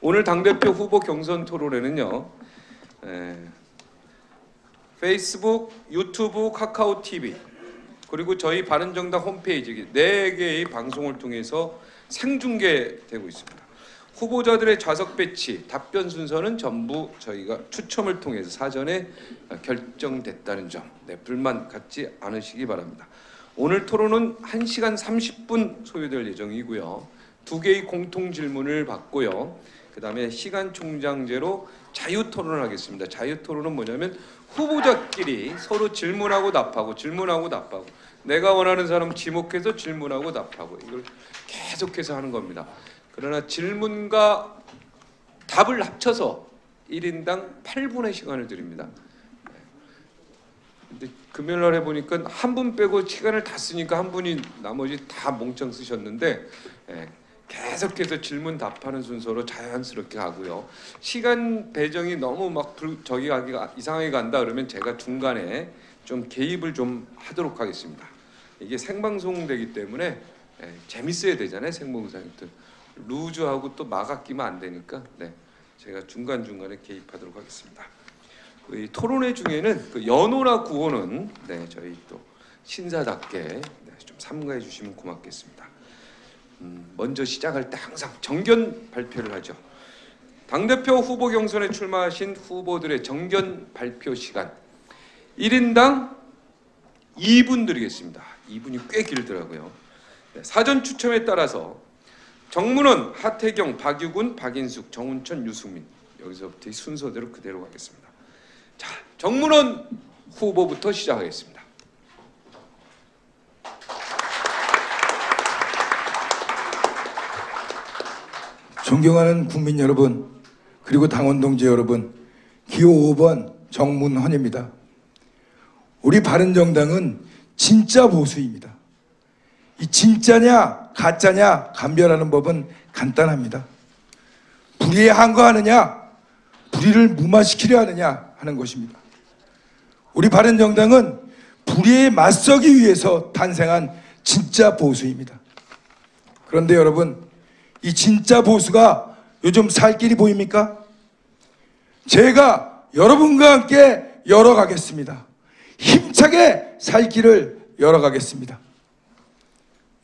오늘 당대표 후보 경선 토론회는요, 페이스북, 유튜브, 카카오 TV 그리고 저희 바른정당 홈페이지 4개의 방송을 통해서 생중계되고 있습니다. 후보자들의 좌석 배치, 답변 순서는 전부 저희가 추첨을 통해서 사전에 결정됐다는 점, 불만 갖지 않으시기 바랍니다. 오늘 토론은 1시간 30분 소요될 예정이고요. 2개의 공통 질문을 받고요. 그 다음에 시간 총장제로 자유 토론을 하겠습니다. 자유 토론은 뭐냐면 후보자끼리 서로 질문하고 답하고 내가 원하는 사람 지목해서 질문하고 답하고 이걸 계속해서 하는 겁니다. 그러나 질문과 답을 합쳐서 1인당 8분의 시간을 드립니다. 근데 금요일날 해보니까 한 분 빼고 시간을 다 쓰니까 한 분이 나머지 다 몽땅 쓰셨는데 계속해서 질문 답하는 순서로 자연스럽게 하고요. 시간 배정이 너무 막 이상하게 간다 그러면 제가 중간에 좀 개입을 좀 하도록 하겠습니다. 이게 생방송되기 때문에 재밌어야 되잖아요. 생방송이 또 루즈하고 또 막 아끼면 안 되니까 제가 중간중간에 개입하도록 하겠습니다. 이 토론회 중에는 그 연호나 구호는 저희 또 신사답게 좀 삼가해 주시면 고맙겠습니다. 먼저 시작할 때 항상 정견 발표를 하죠. 당대표 후보 경선에 출마하신 후보들의 정견 발표 시간 1인당 2분 드리겠습니다. 2분이 꽤 길더라고요. 사전 추첨에 따라서 정문원, 하태경, 박유군, 박인숙, 정운천, 유승민 여기서부터 순서대로 그대로 가겠습니다. 자, 정문원 후보부터 시작하겠습니다. 존경하는 국민 여러분, 그리고 당원 동지 여러분, 기호 5번 정문헌입니다. 우리 바른정당은 진짜 보수입니다. 이 진짜냐 가짜냐 감별하는 법은 간단합니다. 불의에 항거하느냐 불의를 무마시키려 하느냐 하는 것입니다. 우리 바른정당은 불의에 맞서기 위해서 탄생한 진짜 보수입니다. 그런데 여러분, 이 진짜 보수가 요즘 살 길이 보입니까? 제가 여러분과 함께 열어가겠습니다. 힘차게 살 길을 열어가겠습니다.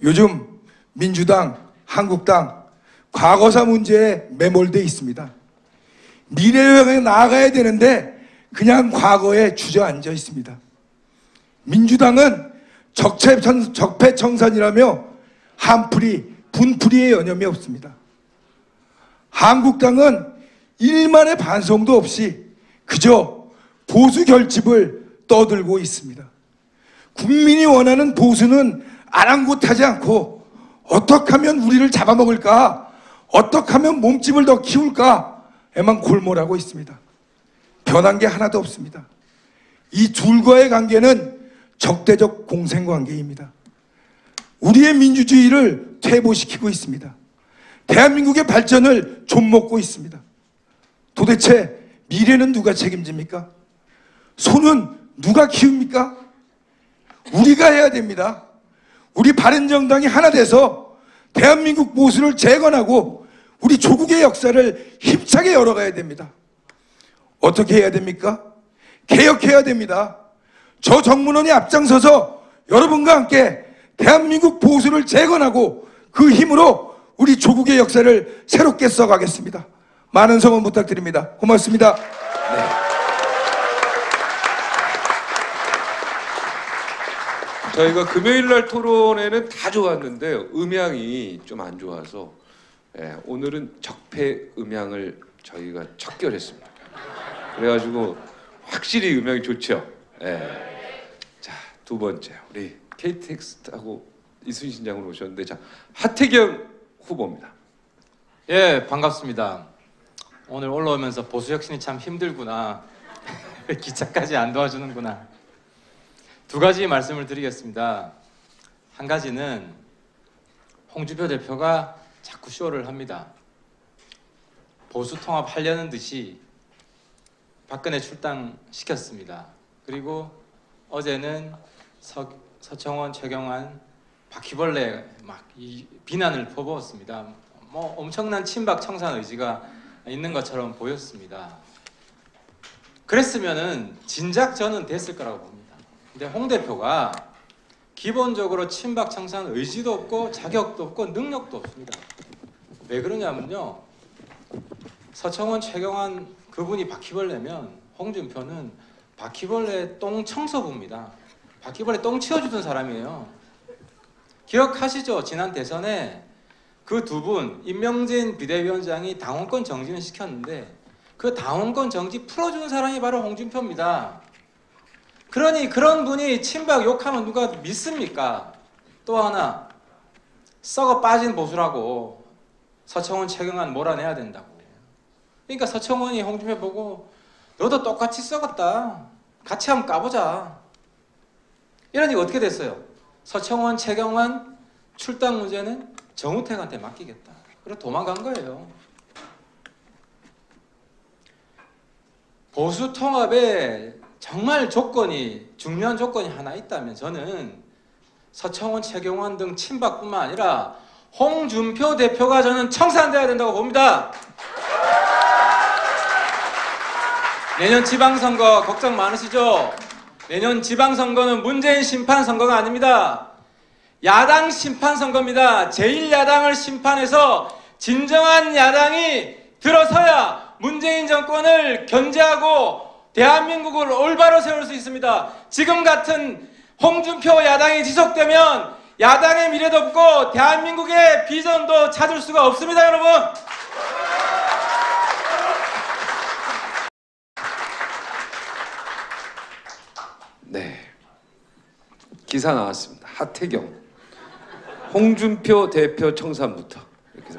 요즘 민주당, 한국당 과거사 문제에 매몰돼 있습니다. 미래를 향해 나아가야 되는데 그냥 과거에 주저앉아 있습니다. 민주당은 적폐청산이라며 한풀이 분풀이에 여념이 없습니다. 한국당은 일만의 반성도 없이 그저 보수 결집을 떠들고 있습니다. 국민이 원하는 보수는 아랑곳하지 않고 어떻게 하면 우리를 잡아먹을까, 어떻게 하면 몸집을 더 키울까에만 골몰하고 있습니다. 변한 게 하나도 없습니다. 이 둘과의 관계는 적대적 공생관계입니다. 우리의 민주주의를 퇴보시키고 있습니다. 대한민국의 발전을 좀먹고 있습니다. 도대체 미래는 누가 책임집니까? 소는 누가 키웁니까? 우리가 해야 됩니다. 우리 바른정당이 하나 돼서 대한민국 보수를 재건하고 우리 조국의 역사를 힘차게 열어가야 됩니다. 어떻게 해야 됩니까? 개혁해야 됩니다. 저 정문원이 앞장서서 여러분과 함께 대한민국 보수를 재건하고 그 힘으로 우리 조국의 역사를 새롭게 써가겠습니다. 많은 성원 부탁드립니다. 고맙습니다. 저희가 금요일날 토론회는 다 좋았는데 음향이 좀 안 좋아서 오늘은 적폐 음향을 저희가 척결했습니다. 그래가지고 확실히 음향이 좋죠. 자, 두 번째 우리 KTX하고 이순신 장으로 오셨는데, 자, 하태경 후보입니다. 예, 반갑습니다. 오늘 올라오면서 보수 혁신이 참 힘들구나. 기차까지 안 도와주는구나. 두 가지 말씀을 드리겠습니다. 한 가지는 홍준표 대표가 자꾸 쇼를 합니다. 보수 통합하려는 듯이 박근혜 출당시켰습니다. 그리고 어제는 서청원, 최경환, 바퀴벌레 막 이 비난을 퍼부었습니다. 뭐 엄청난 친박 청산 의지가 있는 것처럼 보였습니다. 그랬으면은 진작 저는 됐을 거라고 봅니다. 근데 홍 대표가 기본적으로 친박 청산 의지도 없고 자격도 없고 능력도 없습니다. 왜 그러냐면요, 서청원, 최경환 그분이 바퀴벌레면 홍준표는 바퀴벌레 똥 청소부입니다. 바퀴벌레 똥 치워주던 사람이에요. 기억하시죠? 지난 대선에 그 두 분, 임명진 비대위원장이 당원권 정지는 시켰는데 그 당원권 정지 풀어준 사람이 바로 홍준표입니다. 그러니 그런 분이 친박 욕하면 누가 믿습니까? 또 하나, 썩어 빠진 보수라고 서청원, 최경환 몰아내야 된다고. 그러니까 서청원이 홍준표 보고 너도 똑같이 썩었다, 같이 한번 까보자, 이러니까 어떻게 됐어요? 서청원, 최경환 출당 문제는 정우택한테 맡기겠다. 그래서 도망간 거예요. 보수 통합에 정말 중요한 조건이 하나 있다면 저는 서청원, 최경환 등 친박뿐만 아니라 홍준표 대표가 저는 청산돼야 된다고 봅니다. 내년 지방선거 걱정 많으시죠? 내년 지방선거는 문재인 심판 선거가 아닙니다. 야당 심판 선거입니다. 제1야당을 심판해서 진정한 야당이 들어서야 문재인 정권을 견제하고 대한민국을 올바로 세울 수 있습니다. 지금 같은 홍준표 야당이 지속되면 야당의 미래도 없고 대한민국의 비전도 찾을 수가 없습니다, 여러분. 네, 기사 나왔습니다. 하태경, 홍준표 대표 청산부터, 이렇게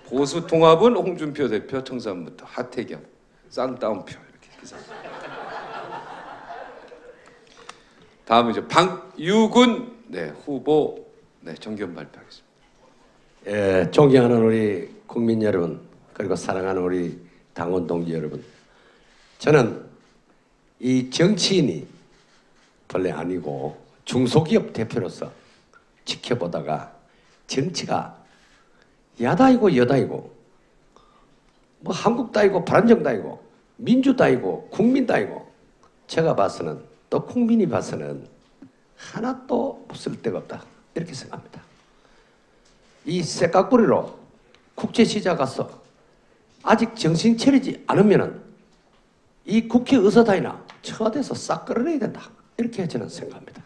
보수 통합은 홍준표 대표 청산부터, 하태경 쌍따옴표, 이렇게 기사. 다음은 박유군 후보 정견 발표하겠습니다. 예, 존경하는 우리 국민 여러분, 그리고 사랑하는 우리 당원 동지 여러분, 저는 이 정치인이 본래 아니고 중소기업 대표로서 지켜보다가 정치가 야당이고 여당이고 뭐 한국당이고 바른정당이고 민주당이고 국민당이고 제가 봐서는 또 국민이 봐서는 하나도 쓸데가 없다, 이렇게 생각합니다. 이 쇳깍부리로 국제시장 가서 아직 정신 차리지 않으면은 이 국회의사당이나 청와대에서 싹 끌어내야 된다, 이렇게 저는 생각합니다.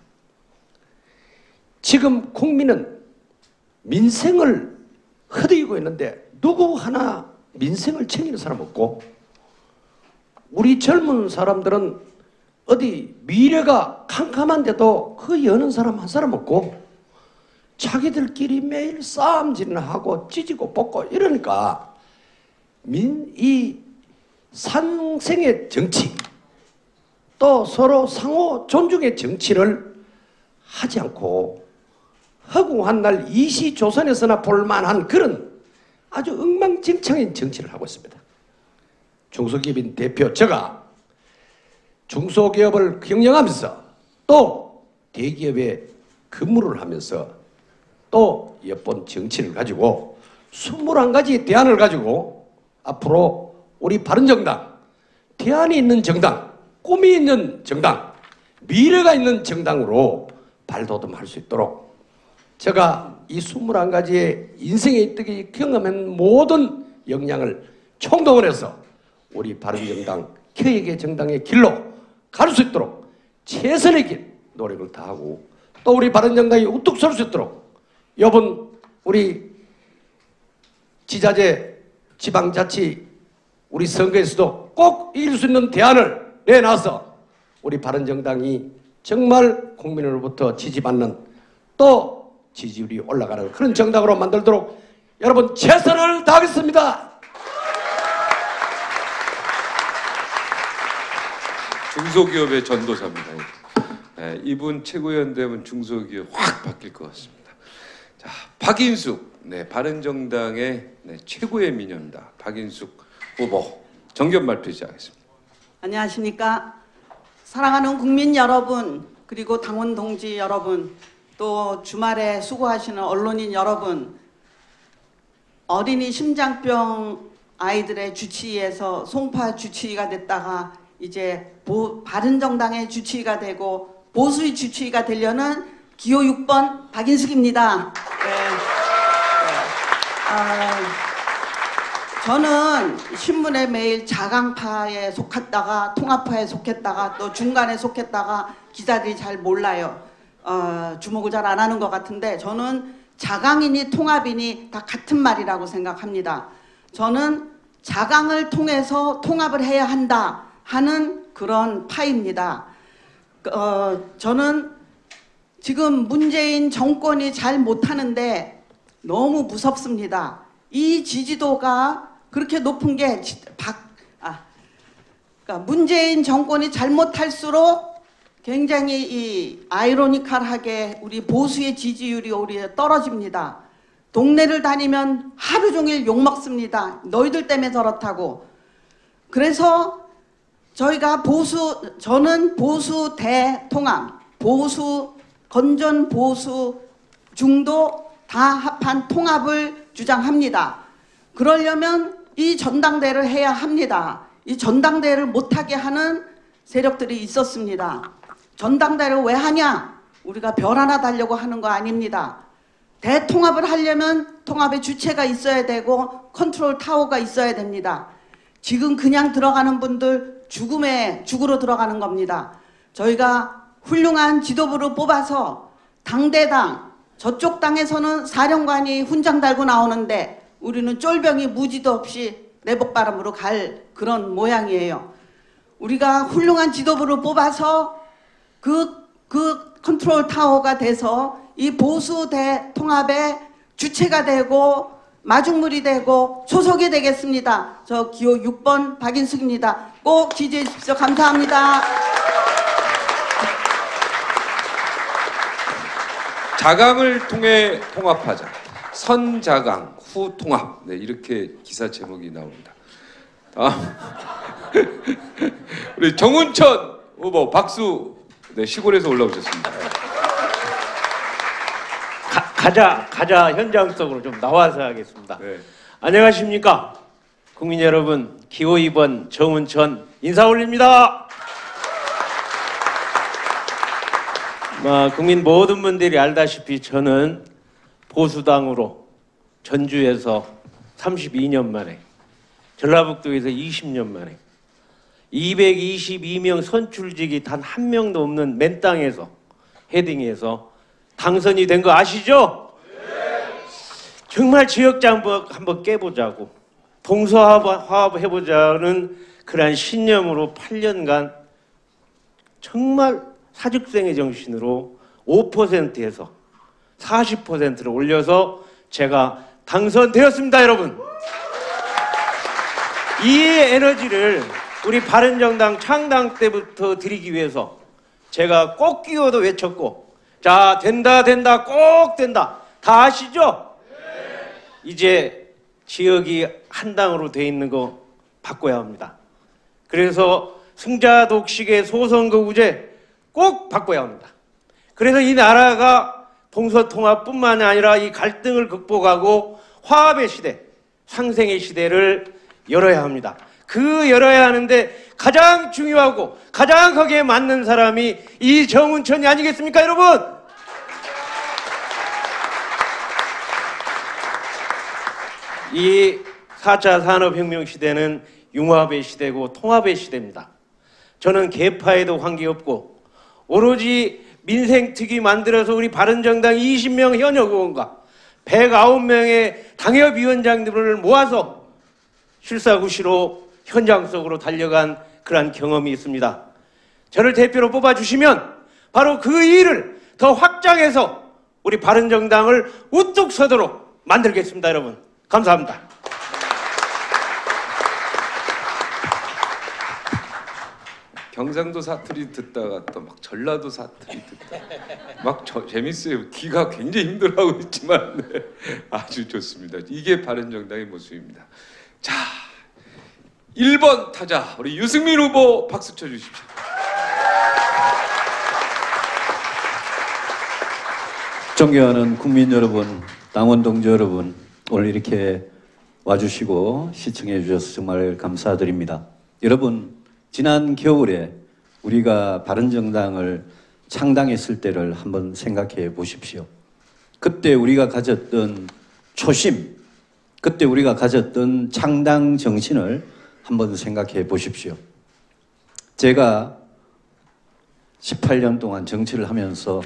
지금 국민은 민생을 허덕이고 있는데 누구 하나 민생을 챙기는 사람 없고, 우리 젊은 사람들은 어디 미래가 캄캄한데도 그 여는 사람 한 사람 없고, 자기들끼리 매일 싸움질이나 하고 찢고 뽑고 이러니까 이 상생의 정치, 또 서로 상호 존중의 정치를 하지 않고 허구한 날 이시조선에서나 볼만한 그런 아주 엉망진창인 정치를 하고 있습니다. 중소기업인 대표 제가 중소기업을 경영하면서 또 대기업에 근무를 하면서 또 엿본 정치를 가지고 21가지 대안을 가지고 앞으로 우리 바른정당, 대안이 있는 정당, 꿈이 있는 정당, 미래가 있는 정당으로 발돋움할 수 있도록 제가 이 21가지의 인생의 이때기 경험한 모든 역량을 총동원해서 우리 바른정당, 개혁의 정당의 길로 갈 수 있도록 최선의 길 노력을 다하고, 또 우리 바른정당이 우뚝 설 수 있도록 이번 우리 지자체, 지방자치 우리 선거에서도 꼭 이길 수 있는 대안을 내놔서 우리 바른정당이 정말 국민으로부터 지지받는, 또 지지율이 올라가는 그런 정당으로 만들도록 여러분 최선을 다하겠습니다. 중소기업의 전도사입니다. 이분 최고위원 되면 중소기업 확 바뀔 것 같습니다. 자, 박인숙, 바른정당의 최고의 미녀입니다. 박인숙 후보 정견 발표 시작하겠습니다. 안녕하십니까. 사랑하는 국민 여러분, 그리고 당원 동지 여러분, 또 주말에 수고하시는 언론인 여러분, 어린이 심장병 아이들의 주치의에서 송파 주치의가 됐다가 이제 바른정당의 주치의가 되고 보수의 주치의가 되려는 기호 6번 박인숙입니다. 저는 신문에 매일 자강파에 속했다가 통합파에 속했다가 또 중간에 속했다가 기자들이 잘 몰라요. 주목을 잘 안 하는 것 같은데 저는 자강이니 통합이니 다 같은 말이라고 생각합니다. 저는 자강을 통해서 통합을 해야 한다 하는 그런 파입니다. 저는 지금 문재인 정권이 잘 못하는데 너무 무섭습니다. 이 지지도가 그렇게 높은 게 그러니까 문재인 정권이 잘못할수록 굉장히 이 아이러니컬하게 우리 보수의 지지율이 오히려 떨어집니다. 동네를 다니면 하루 종일 욕먹습니다. 너희들 때문에 저렇다고. 그래서 저는 보수 대통합, 건전 보수 중도 다 합한 통합을 주장합니다. 그러려면 이 전당대회를 해야 합니다. 이 전당대회를 못하게 하는 세력들이 있었습니다. 전당대회를 왜 하냐? 우리가 별 하나 달려고 하는 거 아닙니다. 대통합을 하려면 통합의 주체가 있어야 되고 컨트롤 타워가 있어야 됩니다. 지금 그냥 들어가는 분들 죽으로 들어가는 겁니다. 저희가 훌륭한 지도부를 뽑아서 당대당, 저쪽 당에서는 사령관이 훈장 달고 나오는데 우리는 쫄병이 무지도 없이 내복바람으로 갈 그런 모양이에요. 우리가 훌륭한 지도부를 뽑아서 그 컨트롤 타워가 돼서 이 보수 대통합의 주체가 되고 마중물이 되고 초석이 되겠습니다. 저 기호 6번 박인숙입니다. 꼭 지지해 주십시오. 감사합니다. 자강을 통해 통합하자. 선자강, 후통합. 네, 이렇게 기사 제목이 나옵니다. 우리 정운천 후보 박수. 네, 시골에서 올라오셨습니다. 가자 현장 속으로 좀 나와서 하겠습니다. 네. 안녕하십니까 국민 여러분, 기호 2번 정운천 인사 올립니다. 국민 모든 분들이 알다시피 저는 보수당으로 전주에서 32년 만에, 전라북도에서 20년 만에 222명 선출직이 단 한 명도 없는 맨 땅에서 헤딩해서 당선이 된 거 아시죠? 네. 정말 지역장 한번 깨보자고 동서화합 해보자는 그러한 신념으로 8년간 정말 사직생의 정신으로 5%에서 40%를 올려서 제가 당선되었습니다, 여러분. 이 에너지를 우리 바른정당 창당 때부터 드리기 위해서 제가 꼭 끼워도 외쳤고, 자, 된다, 꼭 된다. 다 아시죠? 네. 이제 지역이 한 당으로 돼 있는 거 바꿔야 합니다. 그래서 승자 독식의 소선거구제 꼭 바꿔야 합니다. 그래서 이 나라가 동서통합뿐만 아니라 이 갈등을 극복하고 화합의 시대, 상생의 시대를 열어야 합니다. 열어야 하는데 가장 중요하고 가장 거기에 맞는 사람이 이 정운천이 아니겠습니까, 여러분? 이 4차 산업혁명 시대는 융합의 시대고 통합의 시대입니다. 저는 계파에도 관계없고 오로지 민생특위 만들어서 우리 바른정당 20명 현역 의원과 109명의 당협위원장들을 모아서 실사구시로 현장 속으로 달려간 그러한 경험이 있습니다. 저를 대표로 뽑아주시면 바로 그 일을 더 확장해서 우리 바른정당을 우뚝 서도록 만들겠습니다, 여러분. 감사합니다. 경상도 사투리 듣다가 또 막 전라도 사투리 듣다 막 재밌어요. 귀가 굉장히 힘들어하고 있지만 네, 아주 좋습니다. 이게 바른정당의 모습입니다. 자, 1번 타자 우리 유승민 후보 박수 쳐주십시오. 존경하는 국민 여러분, 당원 동지 여러분, 오늘 이렇게 와주시고 시청해 주셔서 정말 감사드립니다. 여러분, 지난 겨울에 우리가 바른정당을 창당했을 때를 한번 생각해 보십시오. 그때 우리가 가졌던 초심, 그때 우리가 가졌던 창당 정신을 한번 생각해 보십시오. 제가 18년 동안 정치를 하면서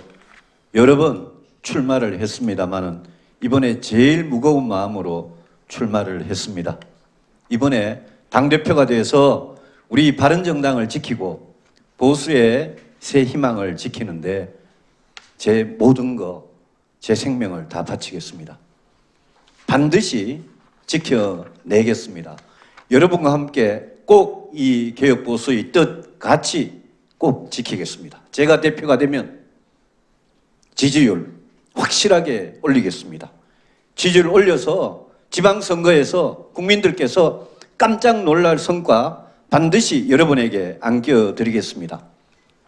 여러 번 출마를 했습니다마는 이번에 제일 무거운 마음으로 출마를 했습니다. 이번에 당대표가 돼서 우리 바른정당을 지키고 보수의 새 희망을 지키는데 제 모든 거, 제 생명을 다 바치겠습니다. 반드시 지켜내겠습니다. 여러분과 함께 꼭 이 개혁보수의 뜻 같이 꼭 지키겠습니다. 제가 대표가 되면 지지율 확실하게 올리겠습니다. 지지율 올려서 지방선거에서 국민들께서 깜짝 놀랄 성과 반드시 여러분에게 안겨드리겠습니다.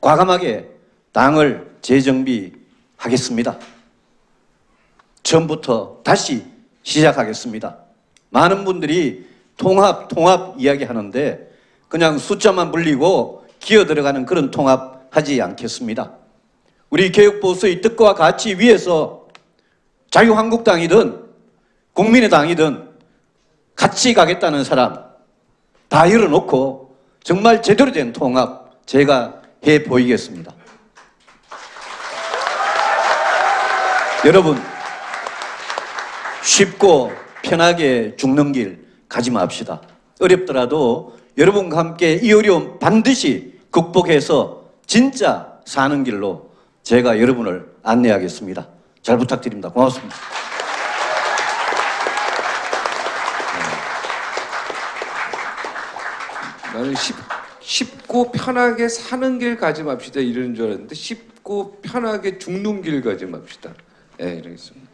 과감하게 당을 재정비하겠습니다. 처음부터 다시 시작하겠습니다. 많은 분들이 통합 이야기하는데 그냥 숫자만 불리고 기어 들어가는 그런 통합 하지 않겠습니다. 우리 개혁보수의 뜻과 가치 위에서 자유한국당이든 국민의당이든 같이 가겠다는 사람 다 열어놓고 정말 제대로 된 통합 제가 해 보이겠습니다. 여러분, 쉽고 편하게 죽는 길 가지 맙시다. 어렵더라도 여러분과 함께 이 어려움 반드시 극복해서 진짜 사는 길로 제가 여러분을 안내하겠습니다. 잘 부탁드립니다. 고맙습니다. 나는 쉽고 편하게 사는 길 가지 맙시다 이러는 줄 알았는데 쉽고 편하게 죽는 길 가지 맙시다. 네, 이러겠습니다.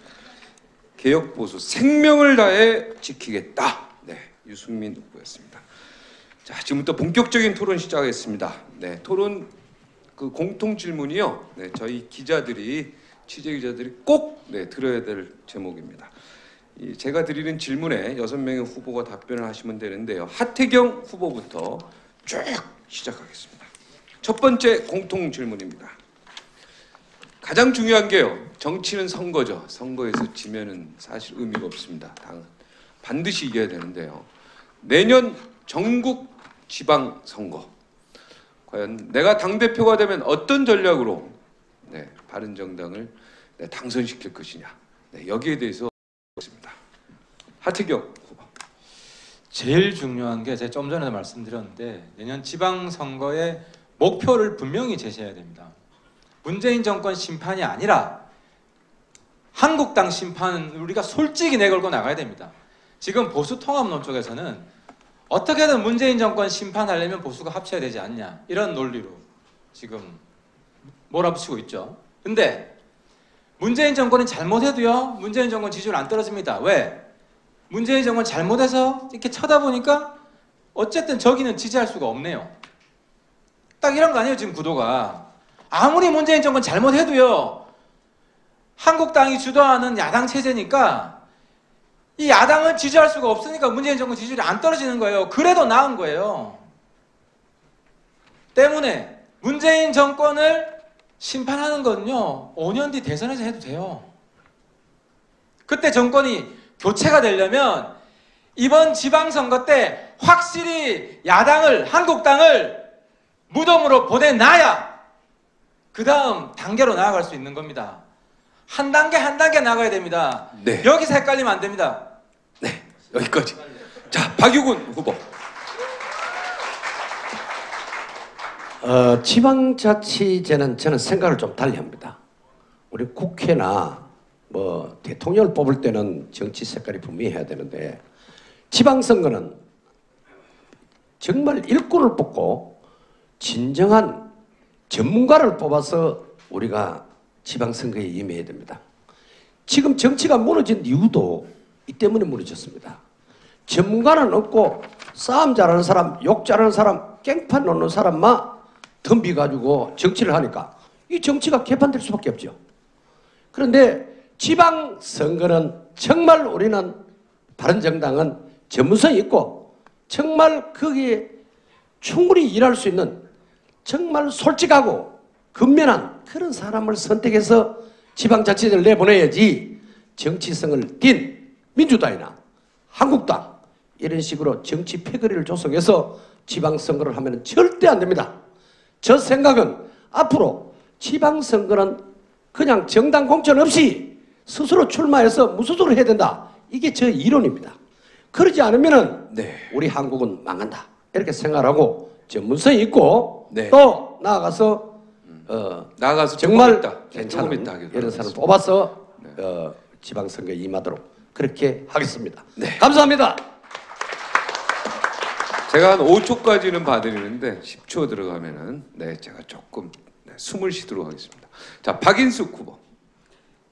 개혁보수 생명을 다해 지키겠다. 네, 유승민 후보였습니다. 자, 지금부터 본격적인 토론 시작하겠습니다. 네, 토론 그 공통 질문이요. 네, 저희 기자들이 취재 기자들이 꼭 들어야 될 제목입니다. 제가 드리는 질문에 6명의 후보가 답변을 하시면 되는데요. 하태경 후보부터 쭉 시작하겠습니다. 첫 번째 공통 질문입니다. 가장 중요한 게요. 정치는 선거죠. 선거에서 지면은 사실 의미가 없습니다. 당은 반드시 이겨야 되는데요. 내년 전국 지방선거 과연 내가 당대표가 되면 어떤 전략으로 바른정당을 당선시킬 것이냐. 여기에 대해서 있습니다. 하태경 후보. 제일 중요한 게 제가 좀 전에 말씀드렸는데 내년 지방선거의 목표를 분명히 제시해야 됩니다. 문재인 정권 심판이 아니라 한국당 심판은 우리가 솔직히 내걸고 나가야 됩니다. 지금 보수통합론 쪽에서는 어떻게든 문재인 정권 심판하려면 보수가 합쳐야 되지 않냐 이런 논리로 지금 몰아붙이고 있죠. 근데 문재인 정권이 잘못해도요 문재인 정권 지지율 안 떨어집니다. 왜? 문재인 정권 잘못해서 이렇게 쳐다보니까 어쨌든 저기는 지지할 수가 없네요. 딱 이런 거 아니에요 지금 구도가. 아무리 문재인 정권 잘못해도요 한국당이 주도하는 야당 체제니까 이 야당은 지지할 수가 없으니까 문재인 정권 지지율이 안 떨어지는 거예요. 그래도 나은 거예요. 때문에 문재인 정권을 심판하는 건요 5년 뒤 대선에서 해도 돼요. 그때 정권이 교체가 되려면 이번 지방선거 때 확실히 야당을 한국당을 무덤으로 보내놔야 그 다음 단계로 나아갈 수 있는 겁니다. 한 단계 한 단계 나가야 됩니다. 네. 여기서 헷갈리면 안 됩니다. 네, 여기까지. 자, 박유근 후보. 지방자치제는 저는 생각을 좀 달리합니다. 우리 국회나 뭐 대통령을 뽑을 때는 정치 색깔이 분명해야 되는데 지방선거는 정말 일꾼을 뽑고 진정한 전문가를 뽑아서 우리가 지방선거에 임해야 됩니다. 지금 정치가 무너진 이유도 이 때문에 무너졌습니다. 전문가는 없고 싸움 잘하는 사람, 욕 잘하는 사람, 깽판 놓는 사람만 덤비가지고 정치를 하니까 이 정치가 개판될 수밖에 없죠. 그런데 지방선거는 정말 우리는 바른정당은 전문성이 있고 정말 거기에 충분히 일할 수 있는 정말 솔직하고 근면한 그런 사람을 선택해서 지방자치제를 내보내야지 정치성을 띤 민주당이나 한국당 이런 식으로 정치 패거리를 조성해서 지방선거를 하면 절대 안 됩니다. 저 생각은 앞으로 지방선거는 그냥 정당 공천 없이 스스로 출마해서 무소속으로 해야 된다. 이게 저 이론입니다. 그러지 않으면 우리 한국은 망한다. 이렇게 생각하고 전문성이 있고 또 나아가서 정말 괜찮은 이런 사람을 뽑아서 지방선거에 임하도록 그렇게 하겠습니다. 감사합니다. 제가 한 5초까지는 봐드리는데 10초 들어가면은 제가 조금 숨을 쉬도록 하겠습니다. 자, 박인숙 후보.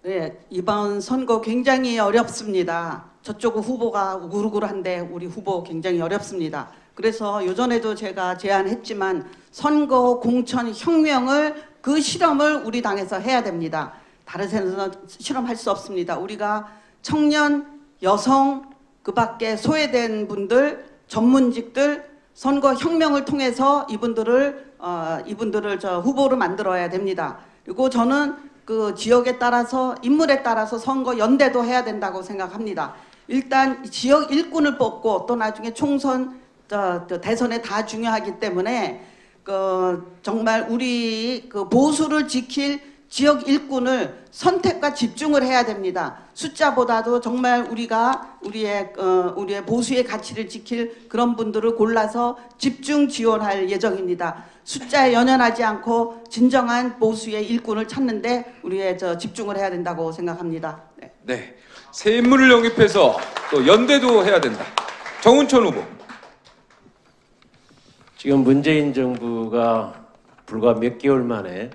네, 이번 선거 굉장히 어렵습니다. 저쪽 후보가 우글우글한데 우리 후보 굉장히 어렵습니다. 그래서 요전에도 제가 제안했지만 선거 공천 혁명을 그 실험을 우리 당에서 해야 됩니다. 다른 데서는 실험할 수 없습니다. 우리가 청년, 여성, 그 밖에 소외된 분들, 전문직들 선거 혁명을 통해서 이분들을 후보로 만들어야 됩니다. 그리고 저는 그 지역에 따라서 인물에 따라서 선거 연대도 해야 된다고 생각합니다. 일단 지역 일꾼을 뽑고 또 나중에 총선, 대선에 다 중요하기 때문에 정말 우리 그 보수를 지킬 지역 일꾼을 선택과 집중을 해야 됩니다. 숫자보다도 정말 우리의 보수의 가치를 지킬 그런 분들을 골라서 집중 지원할 예정입니다. 숫자에 연연하지 않고 진정한 보수의 일꾼을 찾는데 우리의 집중을 해야 된다고 생각합니다. 네, 새 인물을 영입해서 또 연대도 해야 된다. 정운천 후보. 지금 문재인 정부가 불과 몇 개월 만에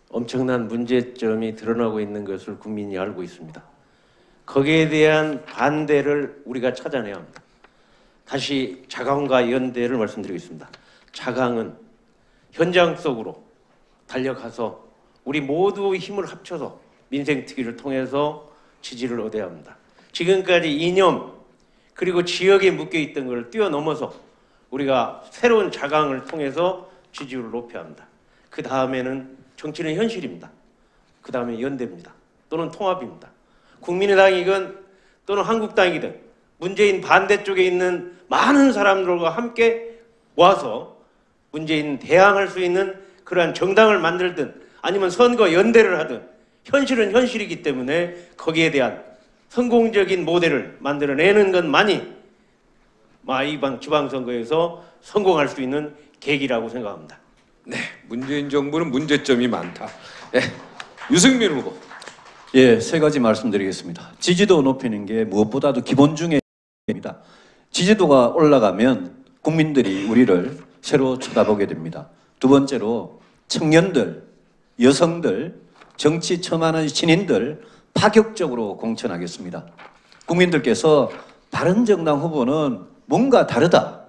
엄청난 문제점이 드러나고 있는 것을 국민이 알고 있습니다. 거기에 대한 반대를 우리가 찾아내야 합니다. 다시 자강과 연대를 말씀드리겠습니다. 자강은 현장 속으로 달려가서 우리 모두 힘을 합쳐서 민생특위를 통해서 지지를 얻어야 합니다. 지금까지 이념 그리고 지역에 묶여있던 걸 뛰어넘어서 우리가 새로운 자강을 통해서 지지율을 높여야 합니다. 그 다음에는 정치는 현실입니다. 그 다음에 연대입니다. 또는 통합입니다. 국민의당이건 또는 한국당이든 문재인 반대쪽에 있는 많은 사람들과 함께 모아서 문재인 대항할 수 있는 그러한 정당을 만들든 아니면 선거 연대를 하든 현실은 현실이기 때문에 거기에 대한 성공적인 모델을 만들어내는 것만이 이번 지방선거에서 성공할 수 있는 계기라고 생각합니다. 네, 문재인 정부는 문제점이 많다. 유승민 후보. 세 가지 말씀드리겠습니다. 지지도 높이는 게 무엇보다도 기본 중에 입니다. 지지도가 올라가면 국민들이 우리를 새로 쳐다보게 됩니다. 두 번째로 청년들, 여성들, 정치 처음 하는 신인들 파격적으로 공천하겠습니다. 국민들께서 바른정당 후보는 뭔가 다르다.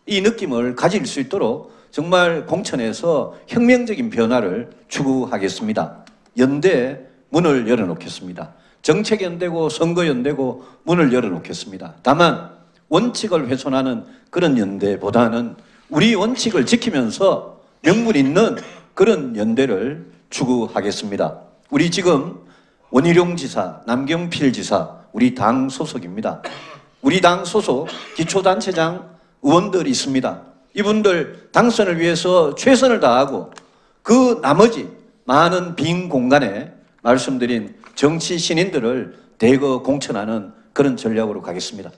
이 느낌을 가질 수 있도록 정말 공천에서 혁명적인 변화를 추구하겠습니다. 연대 문을 열어놓겠습니다. 정책 연대고 선거 연대고 문을 열어놓겠습니다. 다만 원칙을 훼손하는 그런 연대보다는 우리 원칙을 지키면서 명분 있는 그런 연대를 추구하겠습니다. 우리 지금 원희룡 지사, 남경필 지사 우리 당 소속입니다. 우리 당 소속 기초단체장 의원들이 있습니다. 이분들 당선을 위해서 최선을 다하고 그 나머지 많은 빈 공간에 말씀드린 정치 신인들을 대거 공천하는 그런 전략으로 가겠습니다.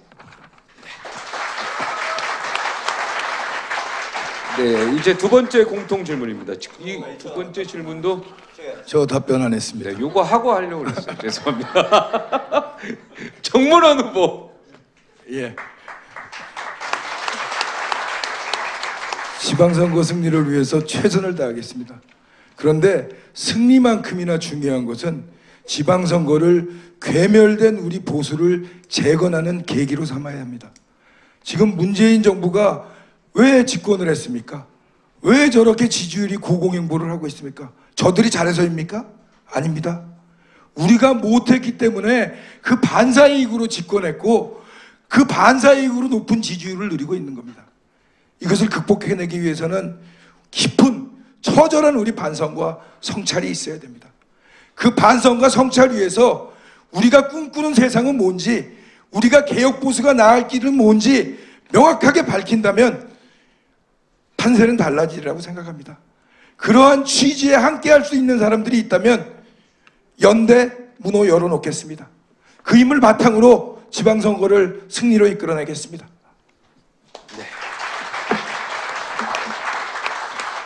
네, 이제 두 번째 공통 질문입니다. 이 두 번째 질문도 저 답변 안 했습니다. 네, 요거 하고 하려고 그랬어요. 죄송합니다. 정문원 후보. 지방선거 승리를 위해서 최선을 다하겠습니다. 그런데 승리만큼이나 중요한 것은 지방선거를 괴멸된 우리 보수를 재건하는 계기로 삼아야 합니다. 지금 문재인 정부가 왜 집권을 했습니까? 왜 저렇게 지지율이 고공행보를 하고 있습니까? 저들이 잘해서입니까? 아닙니다. 우리가 못했기 때문에 그 반사이익으로 집권했고 그 반사이익으로 높은 지지율을 누리고 있는 겁니다. 이것을 극복해내기 위해서는 깊은 처절한 우리 반성과 성찰이 있어야 됩니다. 그 반성과 성찰 위해서 우리가 꿈꾸는 세상은 뭔지, 우리가 개혁보수가 나갈 길은 뭔지 명확하게 밝힌다면 판세는 달라지리라고 생각합니다. 그러한 취지에 함께할 수 있는 사람들이 있다면 연대 문호 열어놓겠습니다. 그 힘을 바탕으로 지방선거를 승리로 이끌어내겠습니다.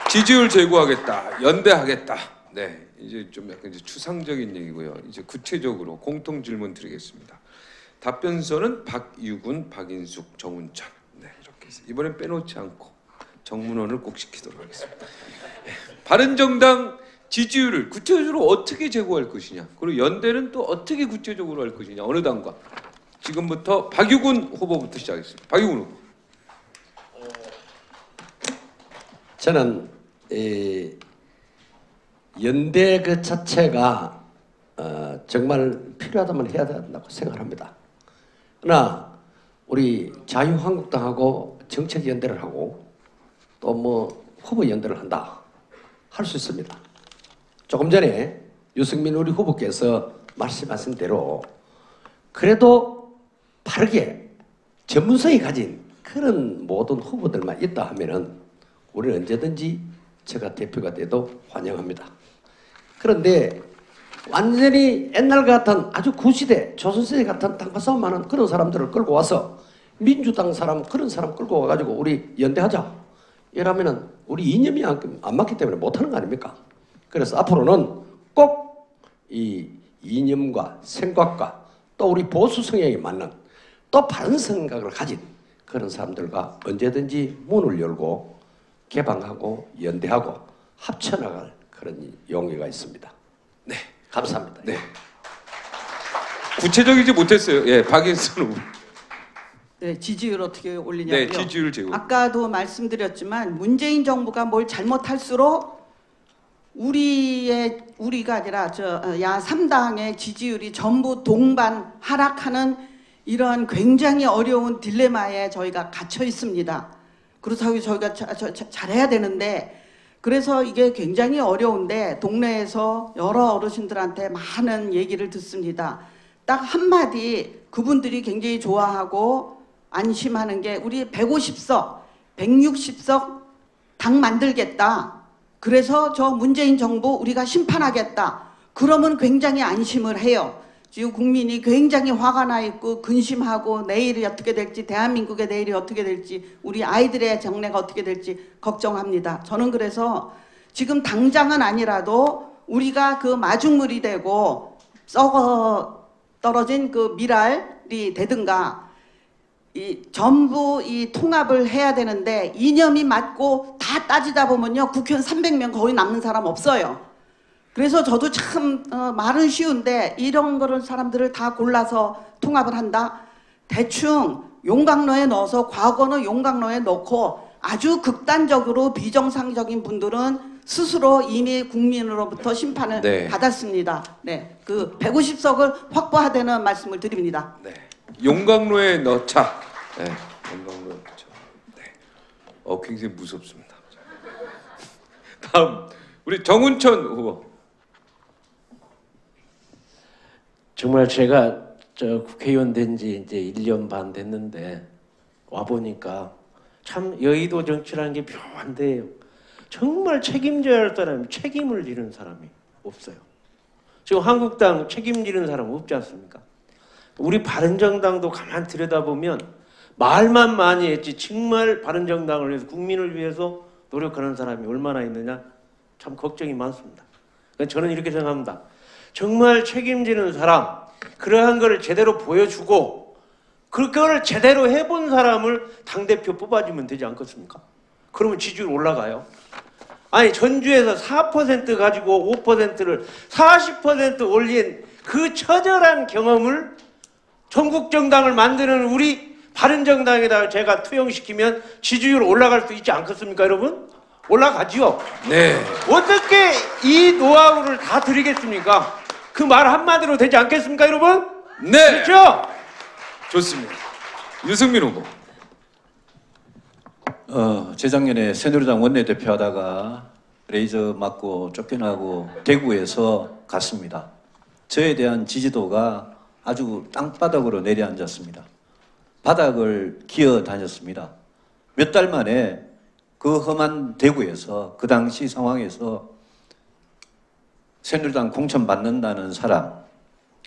지지율 제고하겠다, 연대하겠다. 네, 이제 좀 약간 이제 추상적인 얘기고요. 이제 구체적으로 공통 질문 드리겠습니다. 답변서는 박유군, 박인숙, 정운천. 네, 이렇게 해서 이번엔 빼놓지 않고 정문원을 꼭 시키도록 하겠습니다. 네, 바른정당 지지율을 구체적으로 어떻게 제고할 것이냐, 그리고 연대는 또 어떻게 구체적으로 할 것이냐, 어느 당과. 지금부터 박유군 후보부터 시작하겠습니다. 박유군 후보. 저는 연대 그 자체가 정말 필요하다면 해야 된다고 생각합니다. 그러나 우리 자유한국당하고 정책 연대를 하고 또 뭐 후보 연대를 한다 할 수 있습니다. 조금 전에 유승민 우리 후보께서 말씀하신 대로 그래도 바르게 전문성이 가진 그런 모든 후보들만 있다 하면은 우리는 언제든지 제가 대표가 돼도 환영합니다. 그런데 완전히 옛날 같은 아주 구시대 조선시대 같은 당파 싸움하는 그런 사람들을 끌고 와서 민주당 사람 그런 사람 끌고 와가지고 우리 연대하자 이러면은 우리 이념이 안 맞기 때문에 못하는 거 아닙니까? 그래서 앞으로는 꼭 이 이념과 생각과 또 우리 보수 성향에 맞는 또 바른 생각을 가진 그런 사람들과 언제든지 문을 열고 개방하고 연대하고 합쳐나갈 그런 용의가 있습니다. 네, 감사합니다. 네. 구체적이지 못했어요. 예, 박인숙 후보. 네, 지지율 어떻게 올리냐고요? 네, 지지율 제고. 아까도 말씀드렸지만 문재인 정부가 뭘 잘못할수록 우리가 아니라 야 3당의 지지율이 전부 동반 하락하는 이러한 굉장히 어려운 딜레마에 저희가 갇혀 있습니다. 그렇다고 저희가 잘해야 되는데, 그래서 이게 굉장히 어려운데 동네에서 여러 어르신들한테 많은 얘기를 듣습니다. 딱 한마디 그분들이 굉장히 좋아하고 안심하는 게 우리 150석, 160석 당 만들겠다. 그래서 저 문재인 정부 우리가 심판하겠다. 그러면 굉장히 안심을 해요. 지금 국민이 굉장히 화가 나 있고 근심하고 내일이 어떻게 될지, 대한민국의 내일이 어떻게 될지, 우리 아이들의 장래가 어떻게 될지 걱정합니다. 저는 그래서 지금 당장은 아니라도 우리가 그 마중물이 되고 썩어 떨어진 그 미랄이 되든가 전부 이 통합을 해야 되는데 이념이 맞고 다 따지다 보면요 국회의원 300명 거의 남는 사람 없어요. 그래서 저도 참 말은 쉬운데 이런 거를 사람들을 다 골라서 통합을 한다? 대충 용광로에 넣어서 과거는 용광로에 넣고 아주 극단적으로 비정상적인 분들은 스스로 이미 국민으로부터 심판을 받았습니다. 네, 그 150석을 확보하되는 말씀을 드립니다. 네, 용광로에 넣자. 네, 용광로에 넣자. 네, 굉장히 무섭습니다. 다음 우리 정운천 후보. 정말 제가 국회의원 된 지 이제 1년 반 됐는데 와 보니까 참 여의도 정치라는 게 묘한데요. 정말 책임져야 할 사람이 책임을 지는 사람이 없어요. 지금 한국당 책임지는 사람 없지 않습니까? 우리 바른정당도 가만 들여다보면 말만 많이 했지 정말 바른정당을 위해서 국민을 위해서 노력하는 사람이 얼마나 있느냐 참 걱정이 많습니다. 저는 이렇게 생각합니다. 정말 책임지는 사람, 그러한 걸 제대로 보여주고 그걸 제대로 해본 사람을 당대표 뽑아주면 되지 않겠습니까? 그러면 지지율 올라가요. 아니 전주에서 4% 가지고 5%를 40% 올린 그 처절한 경험을 전국정당을 만드는 우리 바른정당에다가 제가 투영시키면 지지율 올라갈 수 있지 않겠습니까 여러분? 올라가지요. 네. 어떻게 이 노하우를 다 드리겠습니까? 그 말 한마디로 되지 않겠습니까 여러분? 네. 그렇죠? 좋습니다. 유승민 후보. 재작년에 새누리당 원내대표 하다가 레이저 맞고 쫓겨나고 대구에서 갔습니다. 저에 대한 지지도가 아주 땅바닥으로 내려앉았습니다. 바닥을 기어 다녔습니다. 몇 달 만에 그 험한 대구에서 그 당시 상황에서 새누리당 공천 받는다는 사람,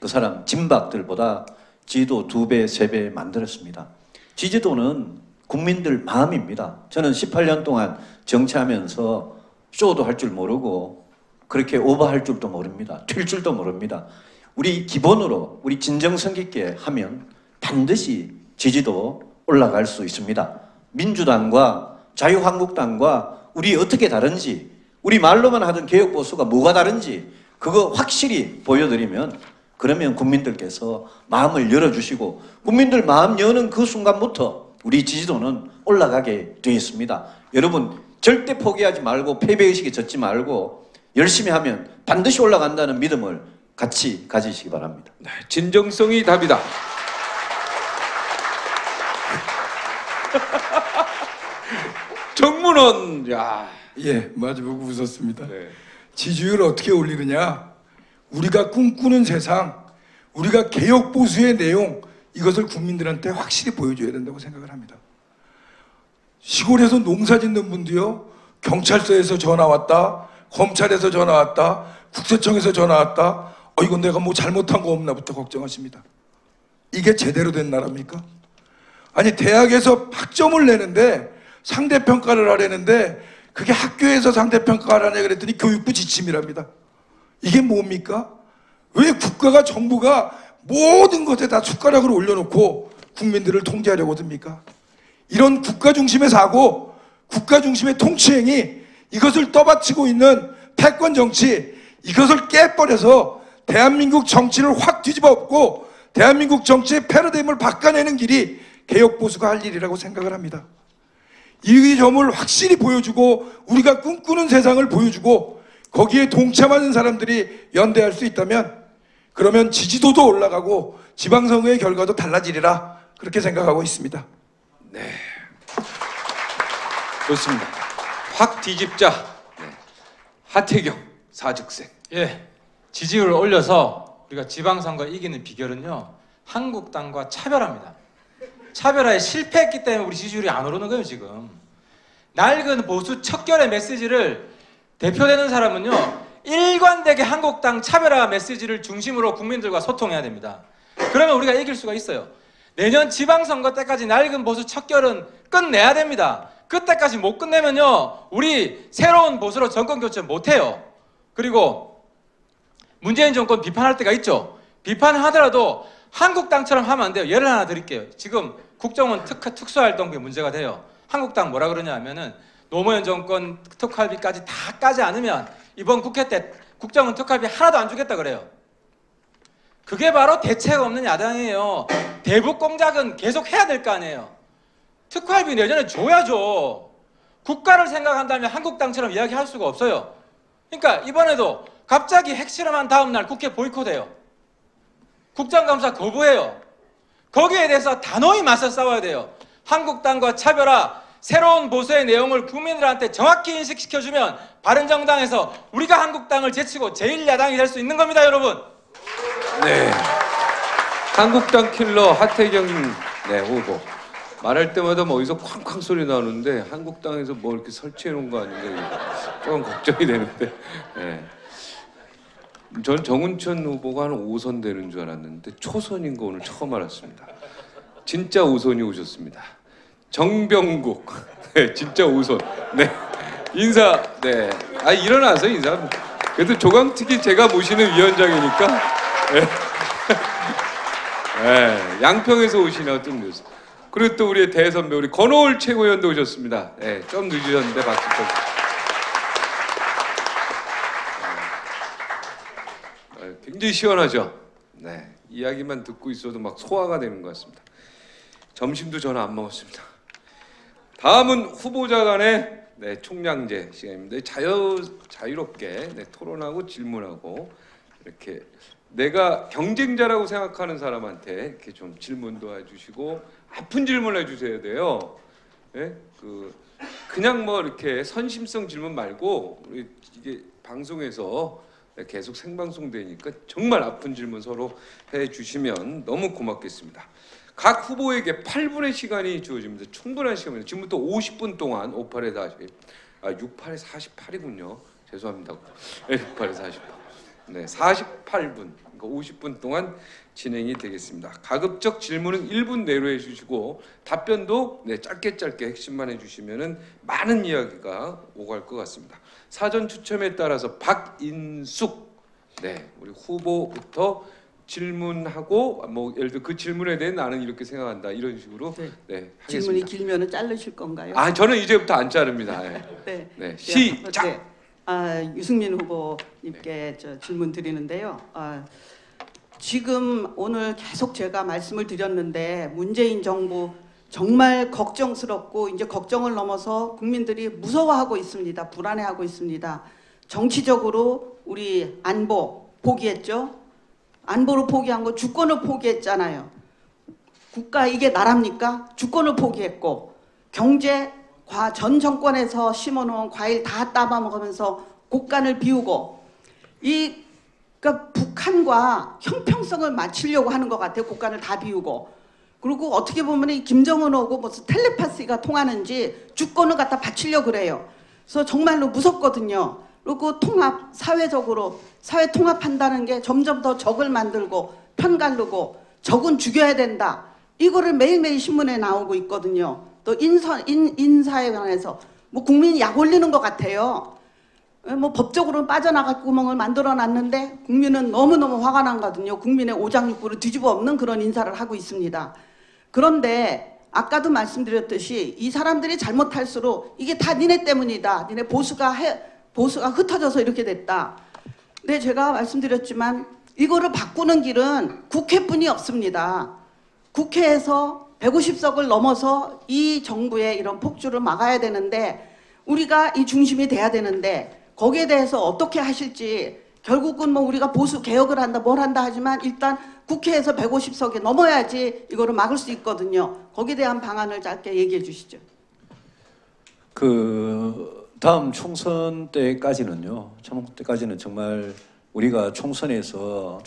그 사람 진박들보다 지지도 2배, 3배 만들었습니다. 지지도는 국민들 마음입니다. 저는 18년 동안 정치하면서 쇼도 할 줄 모르고 그렇게 오버할 줄도 모릅니다. 튈 줄도 모릅니다. 우리 기본으로 우리 진정성 있게 하면 반드시 지지도 올라갈 수 있습니다. 민주당과 자유한국당과 우리 어떻게 다른지, 우리 말로만 하던 개혁보수가 뭐가 다른지 그거 확실히 보여드리면 그러면 국민들께서 마음을 열어주시고 국민들 마음 여는 그 순간부터 우리 지지도는 올라가게 되어 있습니다. 여러분 절대 포기하지 말고 패배의식에 젖지 말고 열심히 하면 반드시 올라간다는 믿음을 같이 가지시기 바랍니다. 네, 진정성이 답이다. 정문원, 야, 예, 마주보고 웃었습니다. 네. 지지율을 어떻게 올리느냐? 우리가 꿈꾸는 세상, 우리가 개혁 보수의 내용 이것을 국민들한테 확실히 보여줘야 된다고 생각을 합니다. 시골에서 농사 짓는 분도요, 경찰서에서 전화 왔다, 검찰에서 전화 왔다, 국세청에서 전화 왔다. 이건 내가 뭐 잘못한 거 없나부터 걱정하십니다. 이게 제대로 된 나라입니까? 아니 대학에서 학점을 내는데 상대평가를 하려는데 그게 학교에서 상대평가를 하냐 그랬더니 교육부 지침이랍니다. 이게 뭡니까? 왜 국가가 정부가 모든 것에 다 숟가락을 올려놓고 국민들을 통제하려고 듭니까? 이런 국가 중심의 사고, 국가 중심의 통치행위, 이것을 떠받치고 있는 패권 정치, 이것을 깨버려서 대한민국 정치를 확 뒤집어 엎고 대한민국 정치의 패러다임을 바꿔내는 길이 개혁보수가 할 일이라고 생각을 합니다. 이 점을 확실히 보여주고 우리가 꿈꾸는 세상을 보여주고 거기에 동참하는 사람들이 연대할 수 있다면 그러면 지지도도 올라가고 지방선거의 결과도 달라지리라 그렇게 생각하고 있습니다. 네, 좋습니다. 확 뒤집자. 네. 하태경 사직생. 예, 지지율을 올려서 우리가 지방선거 이기는 비결은요, 한국당과 차별합니다. 차별화에 실패했기 때문에 우리 지지율이 안 오르는 거예요. 지금 낡은 보수 척결의 메시지를 대표되는 사람은요, 일관되게 한국당 차별화 메시지를 중심으로 국민들과 소통해야 됩니다. 그러면 우리가 이길 수가 있어요. 내년 지방선거 때까지 낡은 보수 척결은 끝내야 됩니다. 그때까지 못 끝내면요, 우리 새로운 보수로 정권 교체 못해요. 그리고 문재인 정권 비판할 때가 있죠. 비판하더라도 한국당처럼 하면 안 돼요. 예를 하나 드릴게요. 지금 국정원 특수활동비 문제가 돼요. 한국당 뭐라 그러냐 하면은 노무현 정권 특활비까지 다 까지 않으면 이번 국회 때 국정원 특활비 하나도 안 주겠다 그래요. 그게 바로 대책 없는 야당이에요. 대북 공작은 계속 해야 될 거 아니에요. 특활비 내년에 줘야죠. 국가를 생각한다면 한국당처럼 이야기할 수가 없어요. 그러니까 이번에도 갑자기 핵실험한 다음 날 국회 보이콧해요. 국정감사 거부해요. 거기에 대해서 단호히 맞서 싸워야 돼요. 한국당과 차별화, 새로운 보수의 내용을 국민들한테 정확히 인식시켜주면 바른정당에서 우리가 한국당을 제치고 제1야당이 될 수 있는 겁니다, 여러분. 네, 한국당 킬러 하태경 후보. 말할 때마다 뭐 어디서 쾅쾅 소리 나오는데 한국당에서 뭐 이렇게 설치해 놓은 거 아닌가 조금 걱정이 되는데. 네. 전 정운천 후보가 한 5선 되는 줄 알았는데 초선인 거 오늘 처음 알았습니다. 진짜 5선이 오셨습니다. 정병국, 네, 진짜 5선. 네, 인사. 네, 일어나서 인사. 그래도 조강특위 제가 모시는 위원장이니까. 네. 네, 양평에서 오시나 좀 늦었어요. 그리고 또 우리의 대선배 우리 권오을 최고위원도 오셨습니다. 네, 좀 늦으셨는데 박수 좀. 굉장히 시원하죠. 네, 이야기만 듣고 있어도 막 소화가 되는 것 같습니다. 점심도 저는 안 먹었습니다. 다음은 후보자 간의 총량제 시간입니다. 자유롭게 토론하고 질문하고 이렇게 내가 경쟁자라고 생각하는 사람한테 이렇게 좀 질문도 해주시고 아픈 질문을 해주셔야 돼요. 예? 그냥 뭐 이렇게 선심성 질문 말고 우리 이게 방송에서 계속 생방송 되니까 정말 아픈 질문 서로 해주시면 너무 고맙겠습니다. 각 후보에게 8분의 시간이 주어집니다. 충분한 시간입니다. 지금부터 50분 동안 58에 40, 68에 48이군요. 죄송합니다. 68에 48. 네, 48분, 그러니까 50분 동안 진행이 되겠습니다. 가급적 질문은 1분 내로 해주시고 답변도 짧게 핵심만 해주시면은 많은 이야기가 오갈 것 같습니다. 사전 추첨에 따라서 박인숙, 우리 후보부터 질문하고 뭐 예를 들어 그 질문에 대해 나는 이렇게 생각한다 이런 식으로 하겠습니다. 질문이 길면은 자르실 건가요? 저는 이제부터 안 자릅니다. 시작. 유승민 후보님께 질문 드리는데요. 지금 오늘 계속 제가 말씀을 드렸는데 문재인 정부 정말 걱정스럽고 이제 걱정을 넘어서 국민들이 무서워하고 있습니다. 불안해하고 있습니다. 정치적으로 우리 안보 포기했죠. 안보를 포기한 거 주권을 포기했잖아요. 국가 이게 나랍니까? 주권을 포기했고 경제 전 정권에서 심어놓은 과일 다 따먹으면서 곡간을 비우고 그러니까 북한과 형평성을 맞추려고 하는 것 같아요. 곡간을 다 비우고. 그리고 어떻게 보면 이 김정은하고 무슨 텔레파시가 통하는지 주권을 갖다 바치려고 그래요. 그래서 정말로 무섭거든요. 그리고 사회적으로 사회 통합한다는 게 점점 더 적을 만들고 편가르고 적은 죽여야 된다. 이거를 매일매일 신문에 나오고 있거든요. 또 인사에 관해서 뭐 국민이 약 올리는 것 같아요. 뭐 법적으로 빠져나갈 구멍을 만들어 놨는데 국민은 너무너무 화가 나거든요. 국민의 오장육부를 뒤집어 엎는 그런 인사를 하고 있습니다. 그런데 아까도 말씀드렸듯이 이 사람들이 잘못할수록 이게 다 니네 때문이다. 니네 보수가 흩어져서 이렇게 됐다. 근데 제가 말씀드렸지만 이거를 바꾸는 길은 국회뿐이 없습니다. 국회에서 150석을 넘어서 이 정부의 이런 폭주를 막아야 되는데 우리가 이 중심이 돼야 되는데 거기에 대해서 어떻게 하실지 결국은 뭐 우리가 보수 개혁을 한다 뭘 한다 하지만 일단 국회에서 150석이 넘어야지 이거를 막을 수 있거든요. 거기에 대한 방안을 짧게 얘기해 주시죠. 다음 총선 때까지는요. 정말 우리가 총선에서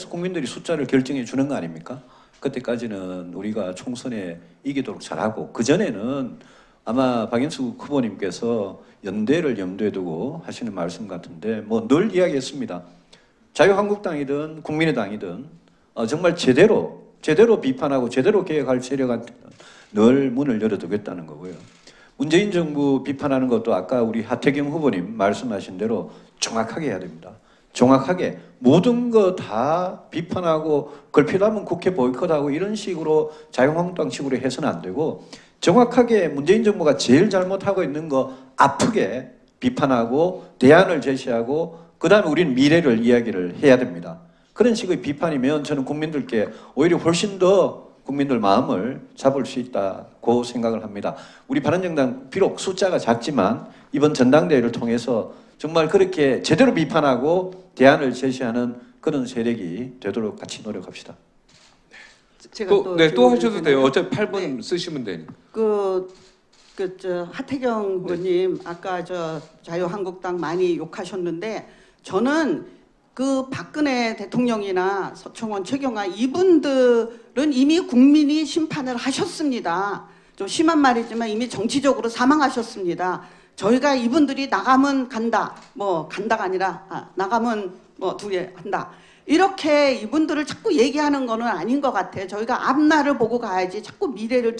국민들이 숫자를 결정해 주는 거 아닙니까? 그때까지는 우리가 총선에 이기도록 잘하고 그전에는 아마 박인숙 후보님께서 연대를 염두에 두고 하시는 말씀 같은데 뭐 늘 이야기했습니다. 자유한국당이든 국민의당이든 정말 제대로 비판하고 제대로 개혁할 세력한테는 늘 문을 열어두겠다는 거고요. 문재인 정부 비판하는 것도 아까 우리 하태경 후보님 말씀하신 대로 정확하게 해야 됩니다. 정확하게 모든 거 다 비판하고 걸필하면 국회 보이콧하고 이런 식으로 자유한국당식으로 해서는 안 되고 정확하게 문재인 정부가 제일 잘못하고 있는 거 아프게 비판하고 대안을 제시하고 그 다음에 우리는 미래를 이야기를 해야 됩니다. 그런 식의 비판이면 저는 국민들께 오히려 훨씬 더 국민들 마음을 잡을 수 있다고 생각을 합니다. 우리 바른정당 비록 숫자가 작지만 이번 전당대회를 통해서 정말 그렇게 제대로 비판하고 대안을 제시하는 그런 세력이 되도록 같이 노력합시다. 제가 또 하셔도 돼요. 어차피 8분 쓰시면 되니까. 하태경 의원님 아까 자유한국당 많이 욕하셨는데 저는 박근혜 대통령이나 서청원, 최경화 이분들은 이미 국민이 심판을 하셨습니다. 좀 심한 말이지만 이미 정치적으로 사망하셨습니다. 저희가 이분들이 나가면 간다, 간다가 아니라 나가면 두 개 한다. 이렇게 이분들을 자꾸 얘기하는 거는 아닌 것 같아요. 저희가 앞날을 보고 가야지. 자꾸 미래를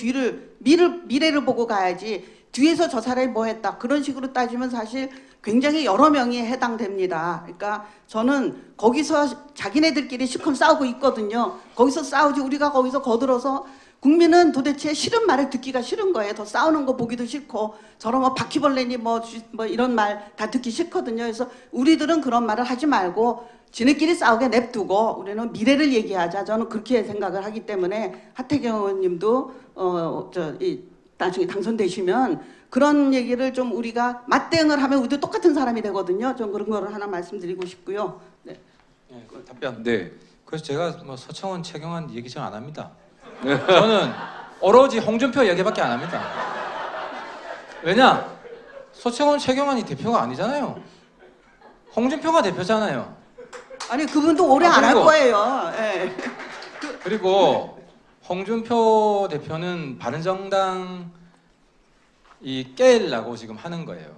보고 가야지. 뒤에서 저 사람이 뭐 했다. 그런 식으로 따지면 사실 굉장히 여러 명이 해당됩니다. 그러니까 저는 거기서 자기네들끼리 시커먼 싸우고 있거든요. 거기서 싸우지 우리가 거기서 거들어서 국민은 도대체 싫은 말을 듣기가 싫은 거예요. 더 싸우는 거 보기도 싫고 저런 바퀴벌레니 뭐 이런 말 다 듣기 싫거든요. 그래서 우리들은 그런 말을 하지 말고 지네끼리 싸우게 냅두고 우리는 미래를 얘기하자. 저는 그렇게 생각을 하기 때문에 하태경 의원님도 나중에 당선되시면 그런 얘기를 좀 우리가 맞대응을 하면 우리도 똑같은 사람이 되거든요. 좀 그런 거를 하나 말씀드리고 싶고요. 네. 예, 답변. 네. 그래서 제가 뭐 서청원, 최경환 얘기 전 안 합니다. 저는 오로지 홍준표 얘기밖에 안 합니다. 왜냐? 서청원, 최경환이 대표가 아니잖아요. 홍준표가 대표잖아요. 아니 그분도 오래 안 할 그리고- 거예요. 예. 그리고 홍준표 대표는 바른정당 이 깨려고 지금 하는 거예요.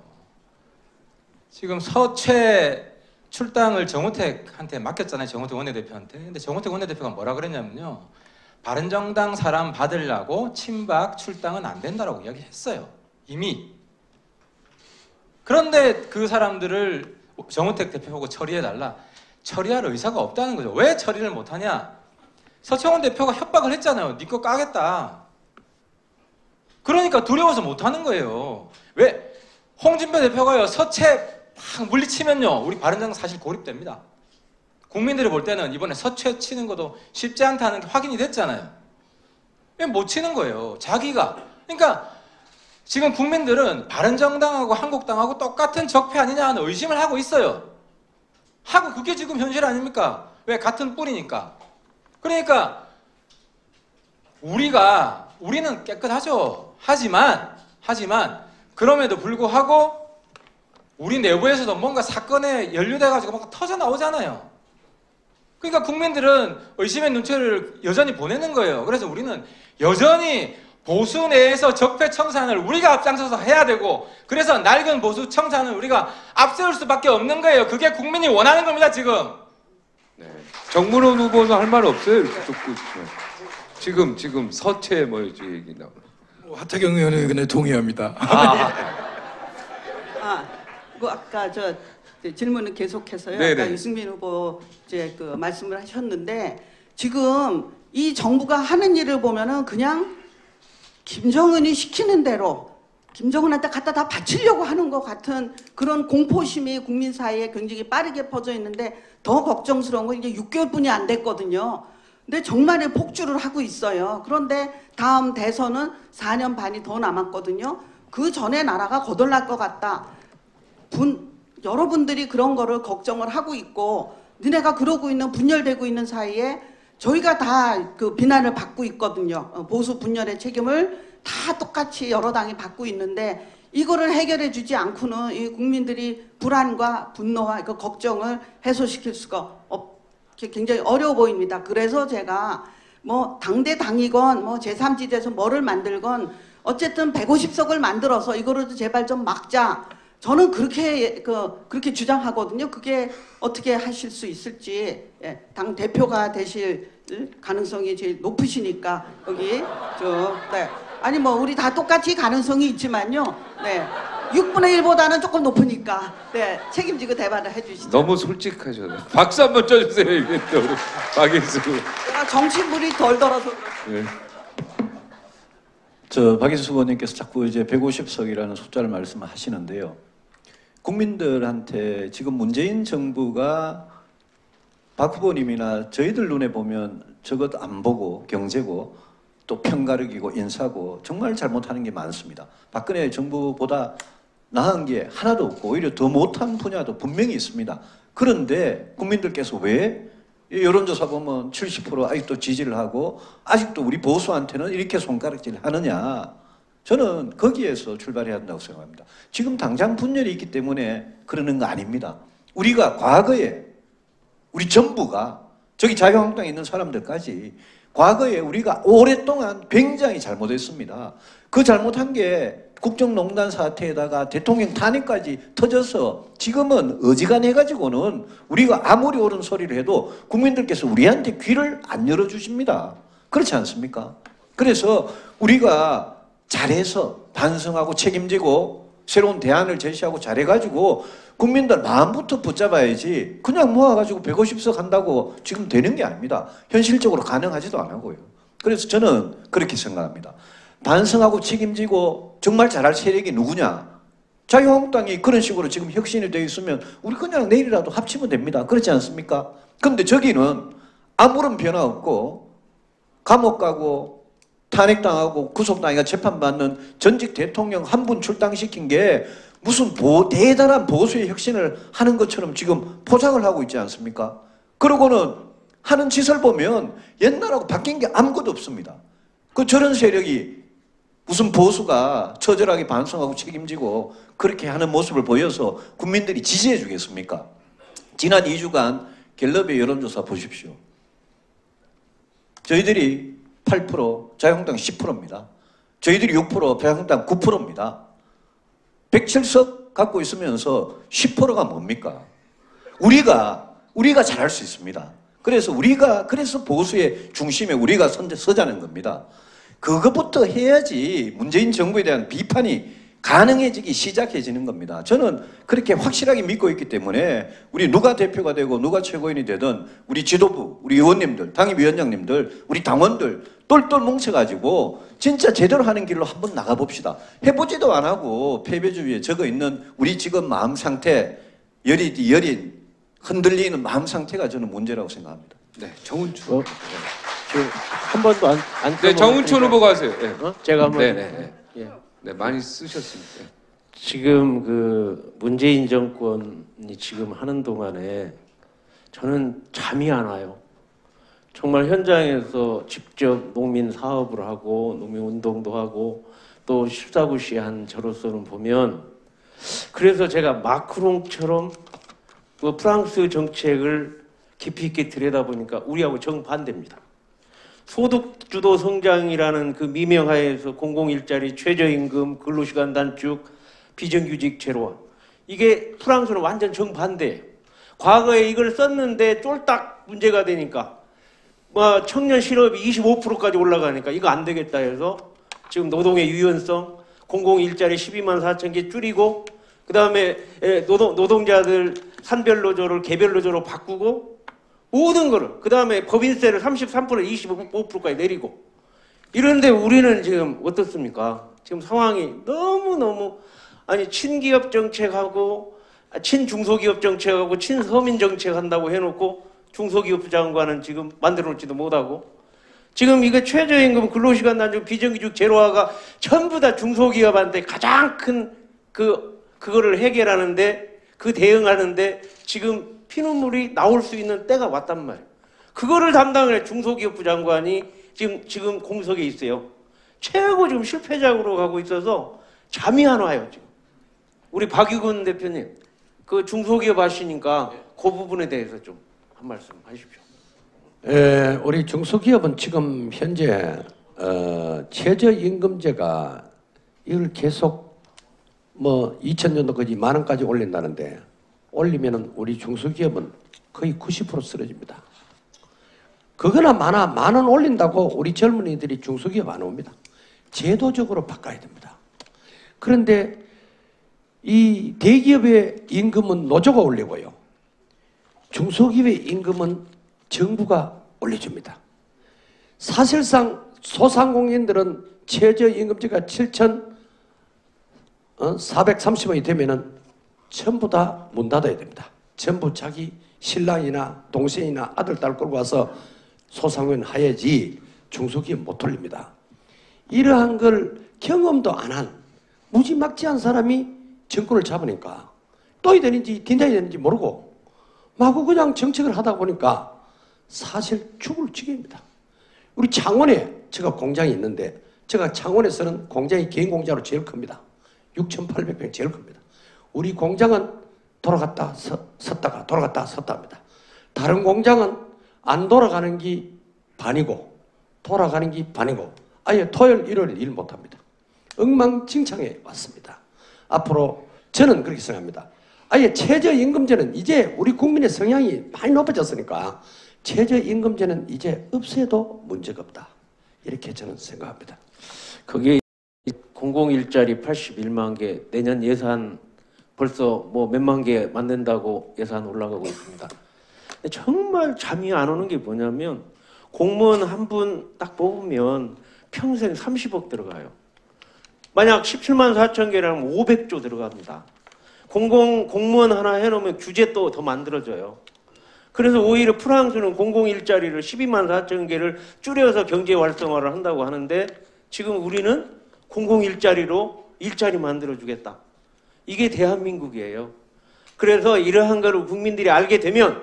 지금 서최 출당을 정우택한테 맡겼잖아요. 정우택 원내대표한테. 근데 정우택 원내대표가 뭐라 그랬냐면요. 바른정당 사람 받으려고 친박 출당은 안 된다라고 이야기했어요. 이미. 그런데 그 사람들을 정우택 대표 보고 처리해달라. 처리할 의사가 없다는 거죠. 왜 처리를 못하냐? 서청원 대표가 협박을 했잖아요. 네 거 까겠다. 그러니까 두려워서 못하는 거예요. 왜? 홍준표 대표가요. 서채 막 물리치면요. 우리 바른정당 사실 고립됩니다. 국민들이 볼 때는 이번에 서채 치는 것도 쉽지 않다는 게 확인이 됐잖아요. 왜 못 치는 거예요. 자기가. 그러니까 지금 국민들은 바른정당하고 한국당하고 똑같은 적폐 아니냐 하는 의심을 하고 있어요. 하고 그게 지금 현실 아닙니까? 왜? 같은 뿌리니까. 그러니까 우리는 깨끗하죠. 하지만 그럼에도 불구하고 우리 내부에서도 뭔가 사건에 연루돼가지고 뭔가 터져 나오잖아요. 그러니까 국민들은 의심의 눈초리를 여전히 보내는 거예요. 그래서 우리는 여전히 보수 내에서 적폐 청산을 우리가 앞장서서 해야 되고, 그래서 낡은 보수 청산을 우리가 앞세울 수밖에 없는 거예요. 그게 국민이 원하는 겁니다, 지금. 네. 정문원 후보는 할 말 없어요. 이렇게 듣고 있으면. 지금 서채 뭐 얘기 나오는. 하태경 의원의 의견에 동의합니다. 그 아까 저 질문을 계속해서요. 네네. 아까 유승민 후보 이제 그 말씀을 하셨는데 지금 이 정부가 하는 일을 보면은 그냥 김정은이 시키는 대로 김정은한테 갖다 다 바치려고 하는 것 같은 그런 공포심이 국민 사이에 굉장히 빠르게 퍼져 있는데 더 걱정스러운 건 이제 6개월뿐이 안 됐거든요. 근데 정말에 폭주를 하고 있어요. 그런데 다음 대선은 4년 반이 더 남았거든요. 그 전에 나라가 거덜날 것 같다. 여러분들이 그런 거를 걱정을 하고 있고 너네가 그러고 있는 분열되고 있는 사이에 저희가 다 그 비난을 받고 있거든요. 보수 분열의 책임을 다 똑같이 여러 당이 받고 있는데 이거를 해결해 주지 않고는 이 국민들이 불안과 분노와 그 걱정을 해소시킬 수가 굉장히 어려워 보입니다. 그래서 제가 뭐 당대당이건 뭐 제3지대에서 뭐를 만들건 어쨌든 150석을 만들어서 이거를 제발 좀 막자. 저는 그렇게 주장하거든요. 그게 어떻게 하실 수 있을지. 예, 당 대표가 되실 가능성이 제일 높으시니까 여기 네. 아니 뭐 우리 다 똑같이 가능성이 있지만요. 네. 6분의 1보다는 조금 높으니까 네, 책임지고 대화를 해주시죠. 너무 솔직하셔서 박수 한번 쳐주세요. 이게 또 우리 박인수. 제가 정치물이 덜 들어서 네. 저 박인수 의원님께서 자꾸 이제 150석이라는 숫자를 말씀하시는데요. 국민들한테 지금 문재인 정부가 박 후보님이나 저희들 눈에 보면 저것 안 보고 경제고 또 편가르기고 인사고 정말 잘못하는 게 많습니다. 박근혜 정부보다 나은 게 하나도 없고 오히려 더 못한 분야도 분명히 있습니다. 그런데 국민들께서 왜 여론조사 보면 70% 아직도 지지를 하고 아직도 우리 보수한테는 이렇게 손가락질 하느냐. 저는 거기에서 출발해야 한다고 생각합니다. 지금 당장 분열이 있기 때문에 그러는 거 아닙니다. 우리가 과거에 우리 정부가 저기 자유한국당에 있는 사람들까지 과거에 우리가 오랫동안 굉장히 잘못했습니다. 그 잘못한 게 국정농단 사태에다가 대통령 탄핵까지 터져서 지금은 어지간해가지고는 우리가 아무리 옳은 소리를 해도 국민들께서 우리한테 귀를 안 열어주십니다. 그렇지 않습니까? 그래서 우리가 잘해서 반성하고 책임지고 새로운 대안을 제시하고 잘해가지고 국민들 마음부터 붙잡아야지 그냥 모아가지고 150석 한다고 지금 되는 게 아닙니다. 현실적으로 가능하지도 않고요. 그래서 저는 그렇게 생각합니다. 반성하고 책임지고 정말 잘할 세력이 누구냐? 자유한국당이 그런 식으로 지금 혁신이 되어 있으면 우리 그냥 내일이라도 합치면 됩니다. 그렇지 않습니까? 근데 저기는 아무런 변화 없고 감옥 가고 탄핵당하고 구속당해가 재판받는 전직 대통령 한 분 출당시킨 게 무슨 대단한 보수의 혁신을 하는 것처럼 지금 포장을 하고 있지 않습니까? 그러고는 하는 짓을 보면 옛날하고 바뀐 게 아무것도 없습니다. 그 저런 세력이 무슨 보수가 처절하게 반성하고 책임지고 그렇게 하는 모습을 보여서 국민들이 지지해 주겠습니까? 지난 2주간 갤럽의 여론조사 보십시오. 저희들이 8%, 자유한국당 10%입니다. 저희들이 6%, 자유한국당 9%입니다. 107석 갖고 있으면서 10%가 뭡니까? 우리가 잘할 수 있습니다. 그래서 보수의 중심에 우리가 서자는 겁니다. 그것부터 해야지 문재인 정부에 대한 비판이 가능해지기 시작해지는 겁니다. 저는 그렇게 확실하게 믿고 있기 때문에 우리 누가 대표가 되고 누가 최고위원이 되든 우리 지도부, 우리 의원님들, 당협위원장님들, 우리 당원들 똘똘 뭉쳐가지고 진짜 제대로 하는 길로 한번 나가봅시다. 해보지도 안 하고 패배주의에 적어 있는 우리 지금 마음 상태, 여린 흔들리는 마음 상태가 저는 문제라고 생각합니다. 네, 정운춘. 지금 한 번도 안 네, 정운춘 후보가 하세요. 네. 제가 한번 네. 예. 네, 많이 쓰셨습니다. 지금 그 문재인 정권이 지금 하는 동안에 저는 잠이 안 와요. 정말 현장에서 직접 농민 사업을 하고 농민 운동도 하고 또 14구시 한 저로서는 보면 그래서 제가 마크롱처럼 그 프랑스 정책을 깊이 있게 들여다보니까 우리하고 정반대입니다. 소득주도 성장이라는 그 미명하에서 공공일자리, 최저임금, 근로시간 단축, 비정규직 제로화. 이게 프랑스는 완전 정반대예요. 과거에 이걸 썼는데 쫄딱 문제가 되니까 청년 실업이 25%까지 올라가니까 이거 안 되겠다 해서 지금 노동의 유연성, 공공일자리 12만 4천 개 줄이고 그 다음에 노동자들 산별노조를 개별노조로 바꾸고 모든 거를 그 다음에 법인세를 33% 25%까지 내리고 이런데 우리는 지금 어떻습니까? 지금 상황이 너무너무 아니 친기업 정책하고 친중소기업 정책하고 친서민 정책 한다고 해놓고 중소기업 장관은 지금 만들어놓지도 못하고 지금 이게 최저임금 근로시간 단축 비정규직 제로화가 전부 다 중소기업한테 가장 큰 그거를 해결하는데 그 대응하는데 지금 피눈물이 나올 수 있는 때가 왔단 말이에요. 그거를 담당을 해 중소기업부 장관이 지금 공석에 있어요. 최고 지금 실패작으로 가고 있어서 잠이 안 와요 지금. 우리 박유근 대표님 그 중소기업 하시니까 그 부분에 대해서 좀 한 말씀 하십시오. 우리 중소기업은 지금 현재 최저임금제가 이걸 계속 2000년도까지 10,000원까지 올린다는데 올리면은 우리 중소기업은 거의 90% 쓰러집니다. 그거나 마나 10,000원 올린다고 우리 젊은이들이 중소기업 안 옵니다. 제도적으로 바꿔야 됩니다. 그런데 이 대기업의 임금은 노조가 올리고요. 중소기업의 임금은 정부가 올려줍니다. 사실상 소상공인들은 최저임금제가 7,430원이 되면은 전부 다 문 닫아야 됩니다. 전부 자기 신랑이나 동생이나 아들, 딸 끌고 와서 소상공인 해야지 중소기업 못 올립니다. 이러한 걸 경험도 안 한 무지막지한 사람이 정권을 잡으니까 또이 되는지 딘다이 되는지 모르고 마구 그냥 정책을 하다 보니까 사실 죽을 지경입니다. 우리 창원에 제가 공장이 있는데 제가 창원에서는 공장이 개인 공장으로 제일 큽니다. 6,800평 제일 큽니다. 우리 공장은 돌아갔다 섰다가 돌아갔다 섰다 합니다. 다른 공장은 안 돌아가는 게 반이고 돌아가는 게 반이고 아예 토요일 일요일 일 못합니다. 엉망진창에 왔습니다. 앞으로 저는 그렇게 생각합니다. 아예 최저임금제는 이제 우리 국민의 성향이 많이 높아졌으니까 최저임금제는 이제 없애도 문제가 없다. 이렇게 저는 생각합니다. 그게 공공일자리 81만 개 내년 예산 벌써 몇만 개 만든다고 예산 올라가고 있습니다. 근데 정말 잠이 안 오는 게 뭐냐면 공무원 한 분 딱 뽑으면 평생 30억 들어가요. 만약 17만 4천 개라면 500조 들어갑니다. 공무원 하나 해놓으면 규제 또 더 만들어져요. 그래서 오히려 프랑스는 공공일자리를 12만 4천 개를 줄여서 경제 활성화를 한다고 하는데 지금 우리는 공공일자리로 일자리 만들어주겠다. 이게 대한민국이에요. 그래서 이러한 거를 국민들이 알게 되면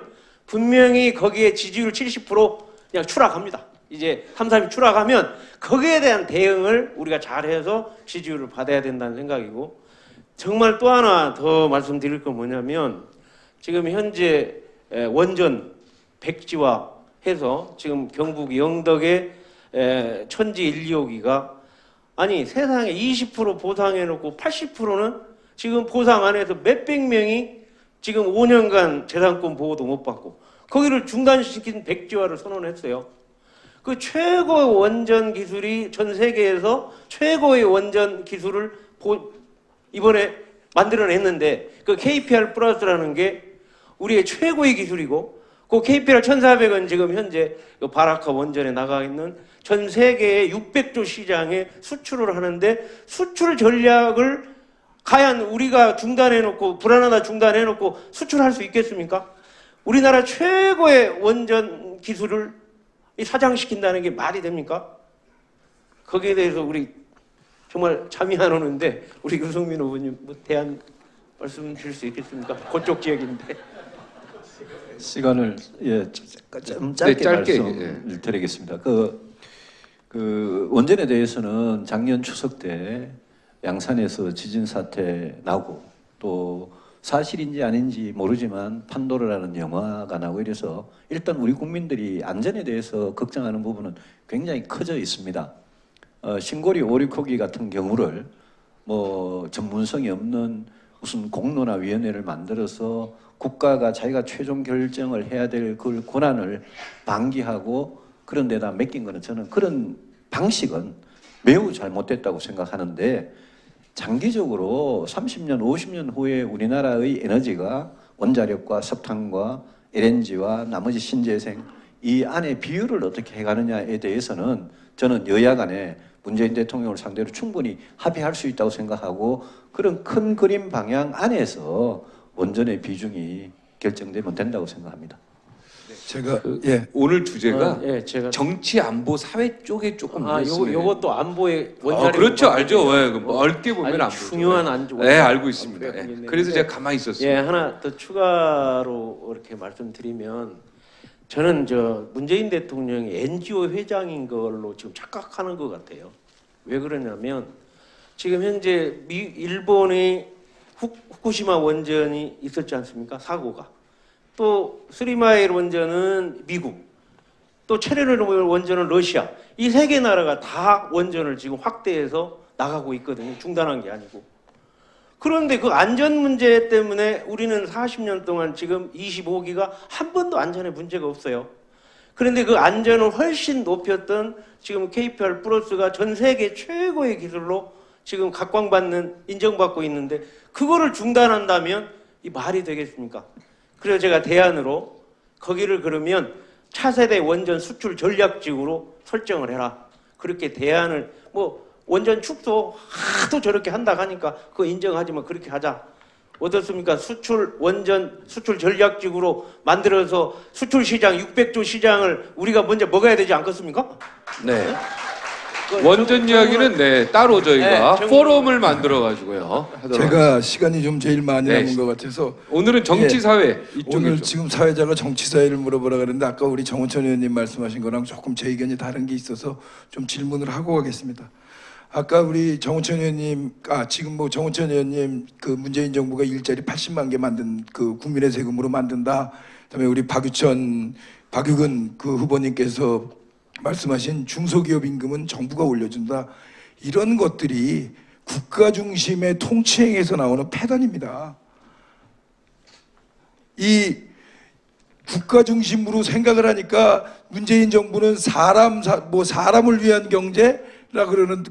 분명히 거기에 지지율 70% 그냥 추락합니다. 이제 3.3이 추락하면 거기에 대한 대응을 우리가 잘해서 지지율을 받아야 된다는 생각이고, 정말 또 하나 더 말씀드릴 건 뭐냐면 지금 현재 원전 백지화 해서 지금 경북 영덕의 천지 1, 2호기가 아니 세상에 20% 보상해놓고 80%는 지금 보상 안 해서 몇백 명이 지금 5년간 재산권 보호도 못 받고 거기를 중단시킨 백지화를 선언했어요. 그 최고의 원전 기술이 전 세계에서 최고의 원전 기술을 이번에 만들어냈는데 그 KPR 플러스라는 게 우리의 최고의 기술이고 그 KPR 1,400은 지금 현재 그 바라카 원전에 나가 있는 전 세계의 600조 시장에 수출을 하는데 수출 전략을 과연 우리가 중단해놓고 불안하다 중단해놓고 수출할 수 있겠습니까? 우리나라 최고의 원전 기술을 사장시킨다는 게 말이 됩니까? 거기에 대해서 우리 정말 잠이 안 오는데 우리 유승민 후보님 뭐 대안 말씀 드릴 수 있겠습니까? 그쪽 지역인데. 시간을 좀 짧게, 짧게 말씀을 드리겠습니다. 그 원전에 대해서는 작년 추석 때 양산에서 지진 사태 나고 또 사실인지 아닌지 모르지만 판도라라는 영화가 나고 이래서 일단 우리 국민들이 안전에 대해서 걱정하는 부분은 굉장히 커져 있습니다. 신고리 오리코기 같은 경우를 뭐 전문성이 없는 무슨 공론화 위원회를 만들어서 국가가 자기가 최종 결정을 해야 될 그 권한을 방기하고 그런 데다 맡긴 거는 저는 그런 방식은 매우 잘못됐다고 생각하는데, 장기적으로 30년, 50년 후에 우리나라의 에너지가 원자력과 석탄과 LNG와 나머지 신재생 이 안에 비율을 어떻게 해가느냐에 대해서는 저는 여야 간에 문재인 대통령을 상대로 충분히 합의할 수 있다고 생각하고 그런 큰 그림 방향 안에서 원전의 비중이 결정되면 된다고 생각합니다. 제가 오늘 주제가 제가 정치 안보 사회 쪽에 조금 요것도 안보의 원자력 그렇죠, 알죠. 넓게 보면 아주 안보죠. 중요한 안보. 네, 알고 있습니다. 그래서 제가 가만히 있었어요. 하나 더 추가로 이렇게 말씀드리면 저는 문재인 대통령이 NGO 회장인 걸로 지금 착각하는 것 같아요. 왜 그러냐면 지금 현재 일본의 후쿠시마 원전이 있었지 않습니까? 사고가. 또 스리마일 원전은 미국, 또 체르노빌 원전은 러시아. 이 세 개 나라가 다 원전을 지금 확대해서 나가고 있거든요. 중단한 게 아니고. 그런데 그 안전 문제 때문에 우리는 40년 동안 지금 25기가 한 번도 안전에 문제가 없어요. 그런데 그 안전을 훨씬 높였던 지금 KPR 플러스가 전 세계 최고의 기술로 지금 각광받는, 인정받고 있는데 그거를 중단한다면 이 말이 되겠습니까? 그래서 제가 대안으로 거기를 그러면 차세대 원전 수출 전략지구로 설정을 해라. 그렇게 대안을 원전 축소 하도 저렇게 한다 하니까 그거 인정하지만 그렇게 하자. 어떻습니까? 원전 수출 전략지구로 만들어서 수출 시장 600조 시장을 우리가 먼저 먹어야 되지 않겠습니까? 네. 원전 이야기는 따로 저희가 포럼을 만들어 가지고요. 제가 시간이 좀 제일 많이 남은 것 같아서 오늘은 정치 사회 오늘 지금 사회자가 정치 사회를 물어보라 그랬는데 아까 우리 정우천 의원님 말씀하신 거랑 조금 제 의견이 다른 게 있어서 좀 질문을 하고 가겠습니다. 아까 우리 정우천 의원님, 지금 정우천 의원님 그 문재인 정부가 일자리 80만 개 만든 그 국민의 세금으로 만든다. 그다음에 우리 박유근 그 후보님께서 말씀하신 중소기업 임금은 정부가 올려준다. 이런 것들이 국가 중심의 통치행에서 나오는 패단입니다. 이 국가 중심으로 생각을 하니까 문재인 정부는 사람을 위한 경제라 그러는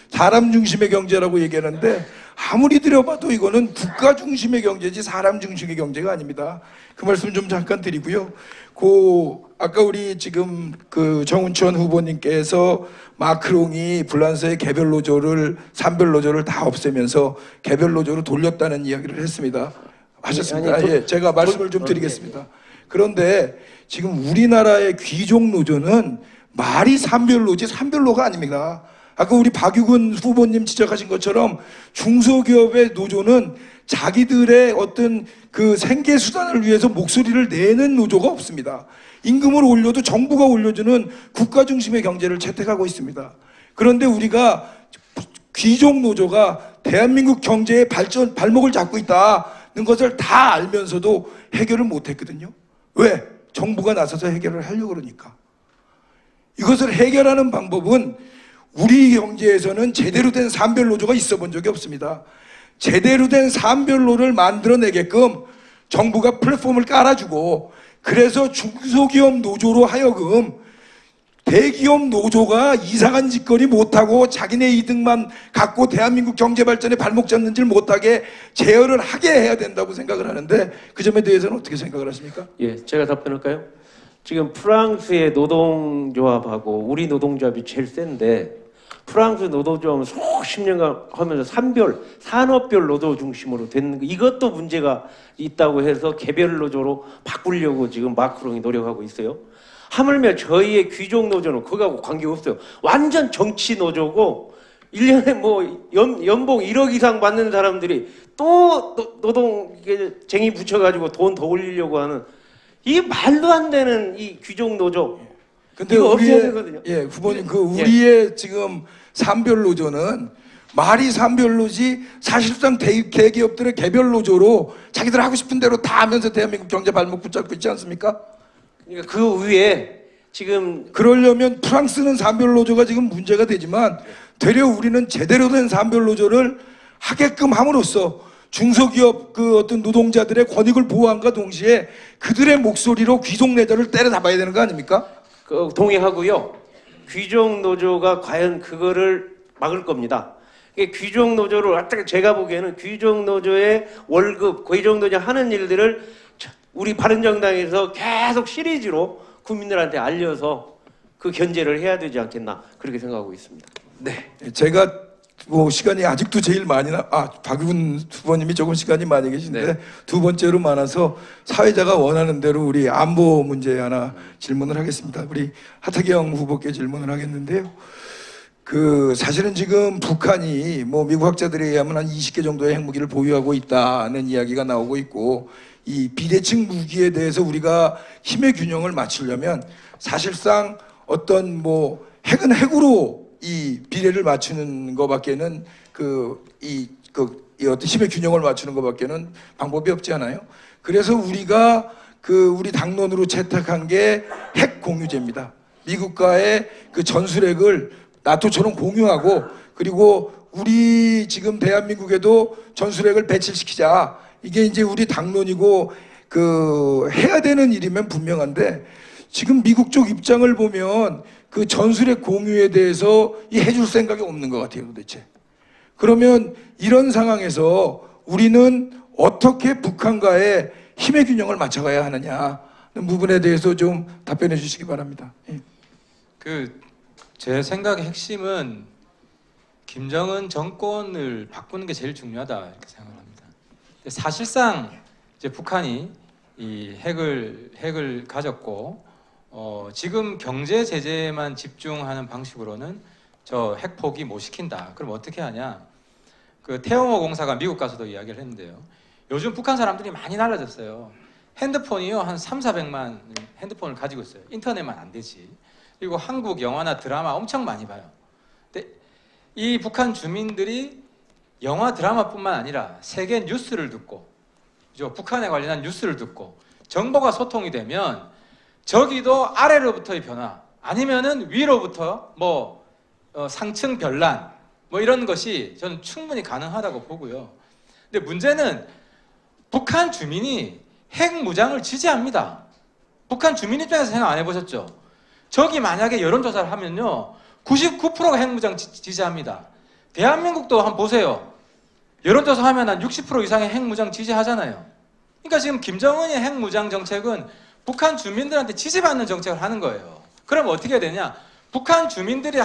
사람 중심의 경제라고 얘기하는데 아무리 들여봐도 이거는 국가 중심의 경제지 사람 중심의 경제가 아닙니다. 그 말씀 좀 잠깐 드리고요. 아까 우리 지금 그 정운천 후보님께서 마크롱이 불란서의 개별 노조를 산별 노조를 다 없애면서 개별 노조로 돌렸다는 이야기를 했습니다. 하셨습니다. 제가 말씀을 좀 드리겠습니다. 그런데 지금 우리나라의 귀족 노조는 말이 산별로지 산별로가 아닙니다. 아까 우리 박유근 후보님 지적하신 것처럼 중소기업의 노조는 자기들의 어떤 그 생계 수단을 위해서 목소리를 내는 노조가 없습니다. 임금을 올려도 정부가 올려주는 국가 중심의 경제를 채택하고 있습니다. 그런데 우리가 귀족 노조가 대한민국 경제의 발목을 잡고 있다는 것을 다 알면서도 해결을 못했거든요. 왜? 정부가 나서서 해결을 하려고 그러니까. 이것을 해결하는 방법은 우리 경제에서는 제대로 된 산별노조가 있어 본 적이 없습니다. 제대로 된 산별노를 만들어내게끔 정부가 플랫폼을 깔아주고, 그래서 중소기업 노조로 하여금 대기업 노조가 이상한 짓거리 못하고 자기네 이득만 갖고 대한민국 경제 발전에 발목 잡는 질 못하게 제어를 하게 해야 된다고 생각을 하는데, 그 점에 대해서는 어떻게 생각을 하십니까? 예, 제가 답변할까요? 지금 프랑스의 노동조합하고 우리 노동조합이 제일 센데, 프랑스 노동조합은 수십 년간 하면서 산업별 노조 중심으로 된 이것도 문제가 있다고 해서 개별 노조로 바꾸려고 지금 마크롱이 노력하고 있어요. 하물며 저희의 귀족 노조는 그거하고 관계없어요. 완전 정치 노조고 1년에 뭐 연봉 1억 이상 받는 사람들이 또 노동쟁이 붙여가지고 돈 더 올리려고 하는 이 말도 안 되는 이 귀족 노조. 근데 우리의, 예, 후보님, 그 우리의 지금 산별 노조는 말이 산별 노지 사실상 대기업들의 개별 노조로 자기들 하고 싶은 대로 다 하면서 대한민국 경제 발목 붙잡고 있지 않습니까? 그러니까 그 위에 지금 그러려면 프랑스는 산별 노조가 지금 문제가 되지만 되려 우리는 제대로 된 산별 노조를 하게끔 함으로써 중소기업 그 어떤 노동자들의 권익을 보호함과 동시에 그들의 목소리로 귀족 내조를 때려잡아야 되는 거 아닙니까? 동의하고요. 귀족 노조가 과연 그거를 막을 겁니다. 귀족 노조를 제가 보기에는 귀족 노조의 월급, 귀족 노조 하는 일들을 우리 바른정당에서 계속 시리즈로 국민들한테 알려서 그 견제를 해야 되지 않겠나 그렇게 생각하고 있습니다. 네, 제가 뭐 시간이 아직도 제일 많이 박유근 후보님이 조금 시간이 많이 계신데 네. 두 번째로 많아서 사회자가 원하는 대로 우리 안보 문제 하나 질문을 하겠습니다. 우리 하태경 후보께 질문을 하겠는데요. 그 사실은 지금 북한이 뭐 미국 학자들에 의하면 한 20개 정도의 핵무기를 보유하고 있다는 이야기가 나오고 있고, 이 비대칭 무기에 대해서 우리가 힘의 균형을 맞추려면 사실상 어떤 뭐 핵은 핵으로 이 비례를 맞추는 것밖에는 이 어떤 힘의 균형을 맞추는 것밖에는 방법이 없지 않아요. 그래서 우리가 우리 당론으로 채택한 게 핵 공유제입니다. 미국과의 그 전술핵을 나토처럼 공유하고, 그리고 우리 지금 대한민국에도 전술핵을 배치시키자. 이게 이제 우리 당론이고 해야 되는 일이면 분명한데, 지금 미국 쪽 입장을 보면 그 전술핵 공유에 대해서 해줄 생각이 없는 것 같아요, 도대체. 그러면 이런 상황에서 우리는 어떻게 북한과의 힘의 균형을 맞춰가야 하느냐 하는 부분에 대해서 좀 답변해 주시기 바랍니다. 예. 제 생각의 핵심은 김정은 정권을 바꾸는 게 제일 중요하다 이렇게 생각합니다. 사실상 이제 북한이 이 핵을 가졌고, 지금 경제 제재만 집중하는 방식으로는 저 핵 포기 못 시킨다. 그럼 어떻게 하냐? 태영호 공사가 미국 가서도 이야기를 했는데요. 요즘 북한 사람들이 많이 날라졌어요. 핸드폰이요 한 300~400만 핸드폰을 가지고 있어요. 인터넷만 안 되지. 그리고 한국 영화나 드라마 엄청 많이 봐요. 근데 이 북한 주민들이 영화 드라마뿐만 아니라 세계 뉴스를 듣고, 그죠? 북한에 관련한 뉴스를 듣고 정보가 소통이 되면 저기도 아래로부터의 변화, 아니면은 위로부터 뭐 상층 변란 뭐 이런 것이 저는 충분히 가능하다고 보고요. 근데 문제는 북한 주민이 핵 무장을 지지합니다. 북한 주민 입장에서 생각 안 해보셨죠? 저기 만약에 여론조사를 하면요 99%가 핵무장 지지합니다. 대한민국도 한번 보세요. 여론조사 하면 한 60% 이상의 핵무장 지지하잖아요. 그러니까 지금 김정은의 핵무장 정책은 북한 주민들한테 지지받는 정책을 하는 거예요. 그럼 어떻게 해야 되냐? 북한 주민들이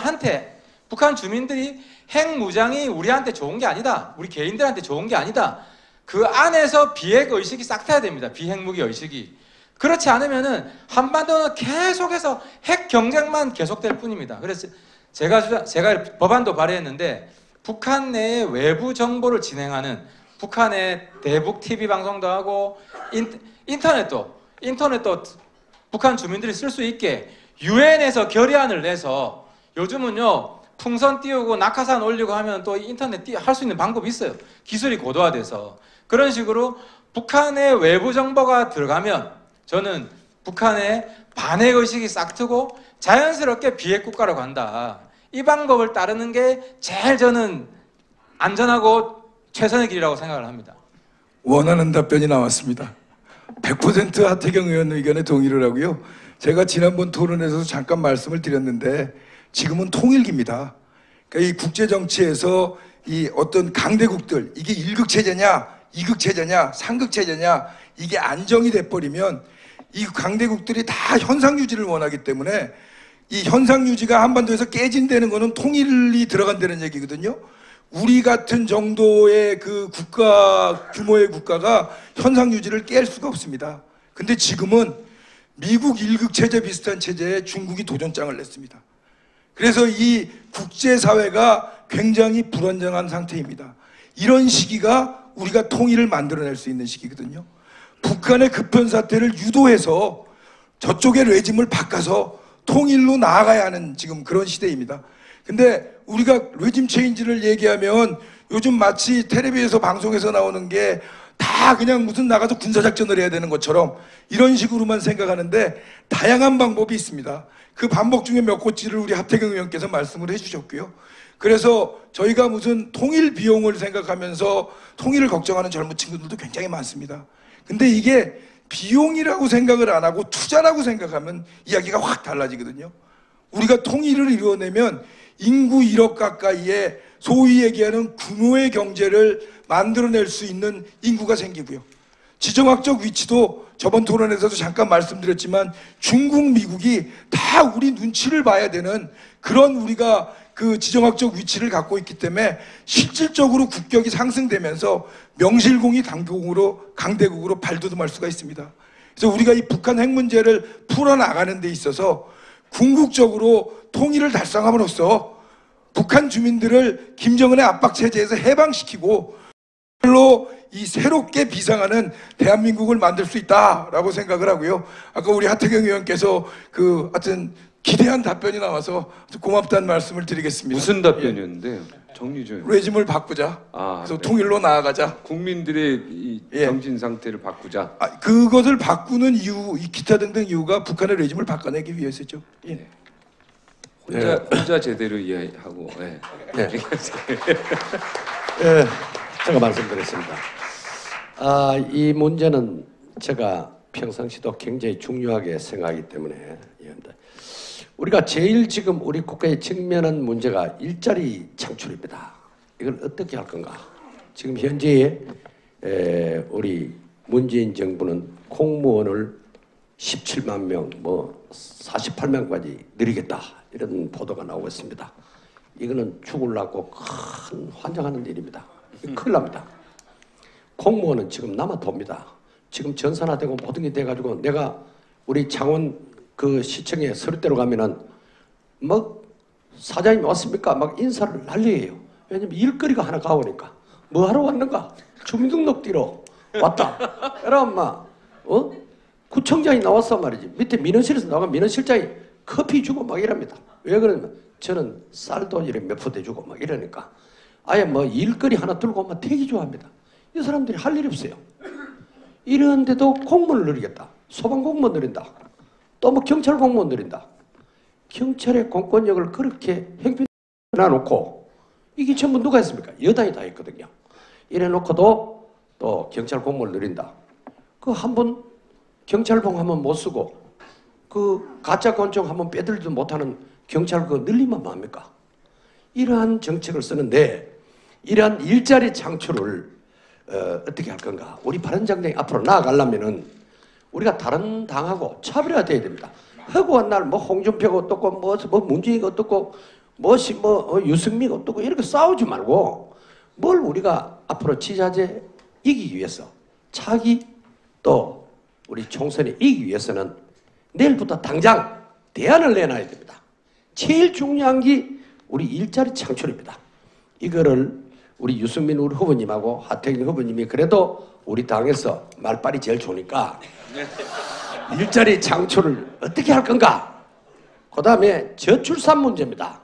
핵무장이 우리한테 좋은 게 아니다. 우리 개인들한테 좋은 게 아니다. 그 안에서 비핵 의식이 싹 타야 됩니다. 비핵무기 의식이. 그렇지 않으면은 한반도는 계속해서 핵 경쟁만 계속될 뿐입니다. 그래서 제가 법안도 발의했는데 북한 내에 외부 정보를 진행하는 북한의 대북 TV 방송도 하고 인터넷도 북한 주민들이 쓸 수 있게 유엔에서 결의안을 내서 요즘은요 풍선 띄우고 낙하산 올리고 하면 또 인터넷 할 수 있는 방법이 있어요. 기술이 고도화돼서 그런 식으로 북한의 외부 정보가 들어가면 저는 북한의 반핵 의식이 싹 트고 자연스럽게 비핵 국가로 간다. 이 방법을 따르는 게 제일 저는 안전하고 최선의 길이라고 생각을 합니다. 원하는 답변이 나왔습니다. 100% 하태경 의원 의견에 동의를 하고요. 제가 지난번 토론에서도 잠깐 말씀을 드렸는데 지금은 통일기입니다. 그러니까 이 국제 정치에서 이 어떤 강대국들 이게 1극 체제냐, 2극 체제냐, 3극 체제냐 이게 안정이 돼 버리면 이 강대국들이 다 현상 유지를 원하기 때문에 이 현상 유지가 한반도에서 깨진다는 거는 통일이 들어간다는 얘기거든요. 우리 같은 정도의 그 국가 규모의 국가가 현상 유지를 깰 수가 없습니다. 근데 지금은 미국 1극 체제 비슷한 체제에 중국이 도전장을 냈습니다. 그래서 이 국제사회가 굉장히 불안정한 상태입니다. 이런 시기가 우리가 통일을 만들어낼 수 있는 시기거든요. 북한의 급변 사태를 유도해서 저쪽의 레짐을 바꿔서 통일로 나아가야 하는 지금 그런 시대입니다. 근데 우리가 레짐 체인지를 얘기하면 요즘 마치 텔레비에서 방송에서 나오는 게 다 그냥 무슨 나가서 군사작전을 해야 되는 것처럼 이런 식으로만 생각하는데 다양한 방법이 있습니다. 그 방법 중에 몇 가지를 우리 하태경 의원께서 말씀을 해주셨고요. 그래서 저희가 무슨 통일 비용을 생각하면서 통일을 걱정하는 젊은 친구들도 굉장히 많습니다. 근데 이게 비용이라고 생각을 안 하고 투자라고 생각하면 이야기가 확 달라지거든요. 우리가 통일을 이루어내면 인구 1억 가까이에 소위 얘기하는 규모의 경제를 만들어낼 수 있는 인구가 생기고요. 지정학적 위치도 저번 토론에서도 잠깐 말씀드렸지만 중국, 미국이 다 우리 눈치를 봐야 되는 그런 우리가 그 지정학적 위치를 갖고 있기 때문에 실질적으로 국격이 상승되면서 명실공히 강대국으로 발돋움할 수가 있습니다. 그래서 우리가 이 북한 핵 문제를 풀어나가는 데 있어서 궁극적으로 통일을 달성함으로써 북한 주민들을 김정은의 압박 체제에서 해방시키고 이 새롭게 비상하는 대한민국을 만들 수 있다라고 생각을 하고요. 아까 우리 하태경 의원께서 하여튼 기대한 답변이 나와서 고맙다는 말씀을 드리겠습니다. 무슨 답변이었는데요? 정리 좀. 레짐을 바꾸자. 그래서 네. 통일로 나아가자. 국민들의 이 정신 상태를 바꾸자. 그것을 바꾸는 이유, 이 기타 등등 이유가 북한의 레짐을 바꿔내기 위해서죠. 예. 혼자 제대로 이해하고. 예. 제가 말씀드렸습니다. 이 문제는 제가 평상시도 굉장히 중요하게 생각하기 때문에 우리가 제일 지금 우리 국가에 직면한 문제가 일자리 창출입니다. 이걸 어떻게 할 건가? 지금 현재 우리 문재인 정부는 공무원을 17만 명, 48명까지 늘리겠다 이런 보도가 나오고 있습니다. 이거는 죽으려고 큰 환장하는 일입니다. 큰일 납니다. 공무원은 지금 남아돕니다. 지금 전산화되고 모든 게 돼가지고 내가 우리 창원 그 시청에 서울대로 가면은 사장님 왔습니까? 막 인사를 난리예요. 왜냐면 일거리가 하나 가오니까. 뭐 하러 왔는가? 주민등록 띠러 왔다. 여러분 구청장이 나왔어 말이지. 밑에 민원실에서 나가면 민원실장이 커피 주고 막 이럽니다. 왜 그러냐면 저는 쌀도 이렇게 몇 푼 대주고 막 이러니까 아예 일거리 하나 들고 오면 되게 좋아합니다. 이 사람들이 할 일이 없어요. 이런데도 공무원을 늘리겠다. 소방 공무원 늘린다. 또 경찰 공무원 늘린다. 경찰의 공권력을 그렇게 행편 놔놓고 이게 전부 누가 했습니까? 여당이 다 했거든요. 이래놓고도 또 경찰 공무원을 늘린다. 한 번 경찰봉 한번 못 쓰고 가짜 권총 한번 빼들지도 못하는 경찰 늘리면 뭐합니까? 이러한 정책을 쓰는데 이러한 일자리 창출을 어떻게 할 건가? 우리 바른정당이 앞으로 나아가려면은 우리가 다른 당하고 차별화돼야 됩니다. 허구한 날 홍준표가 어떻고 문재인이 어떻고 유승민이 어떻고 이렇게 싸우지 말고 뭘 우리가 앞으로 지자체 이기기 위해서 차기 또 우리 총선에 이기기 위해서는 내일부터 당장 대안을 내놔야 됩니다. 제일 중요한 게 우리 일자리 창출입니다. 이거를 우리 유승민 우리 후보님하고 하태경 후보님이 그래도 우리 당에서 말빨이 제일 좋으니까 일자리 창출을 어떻게 할 건가? 그 다음에 저출산 문제입니다.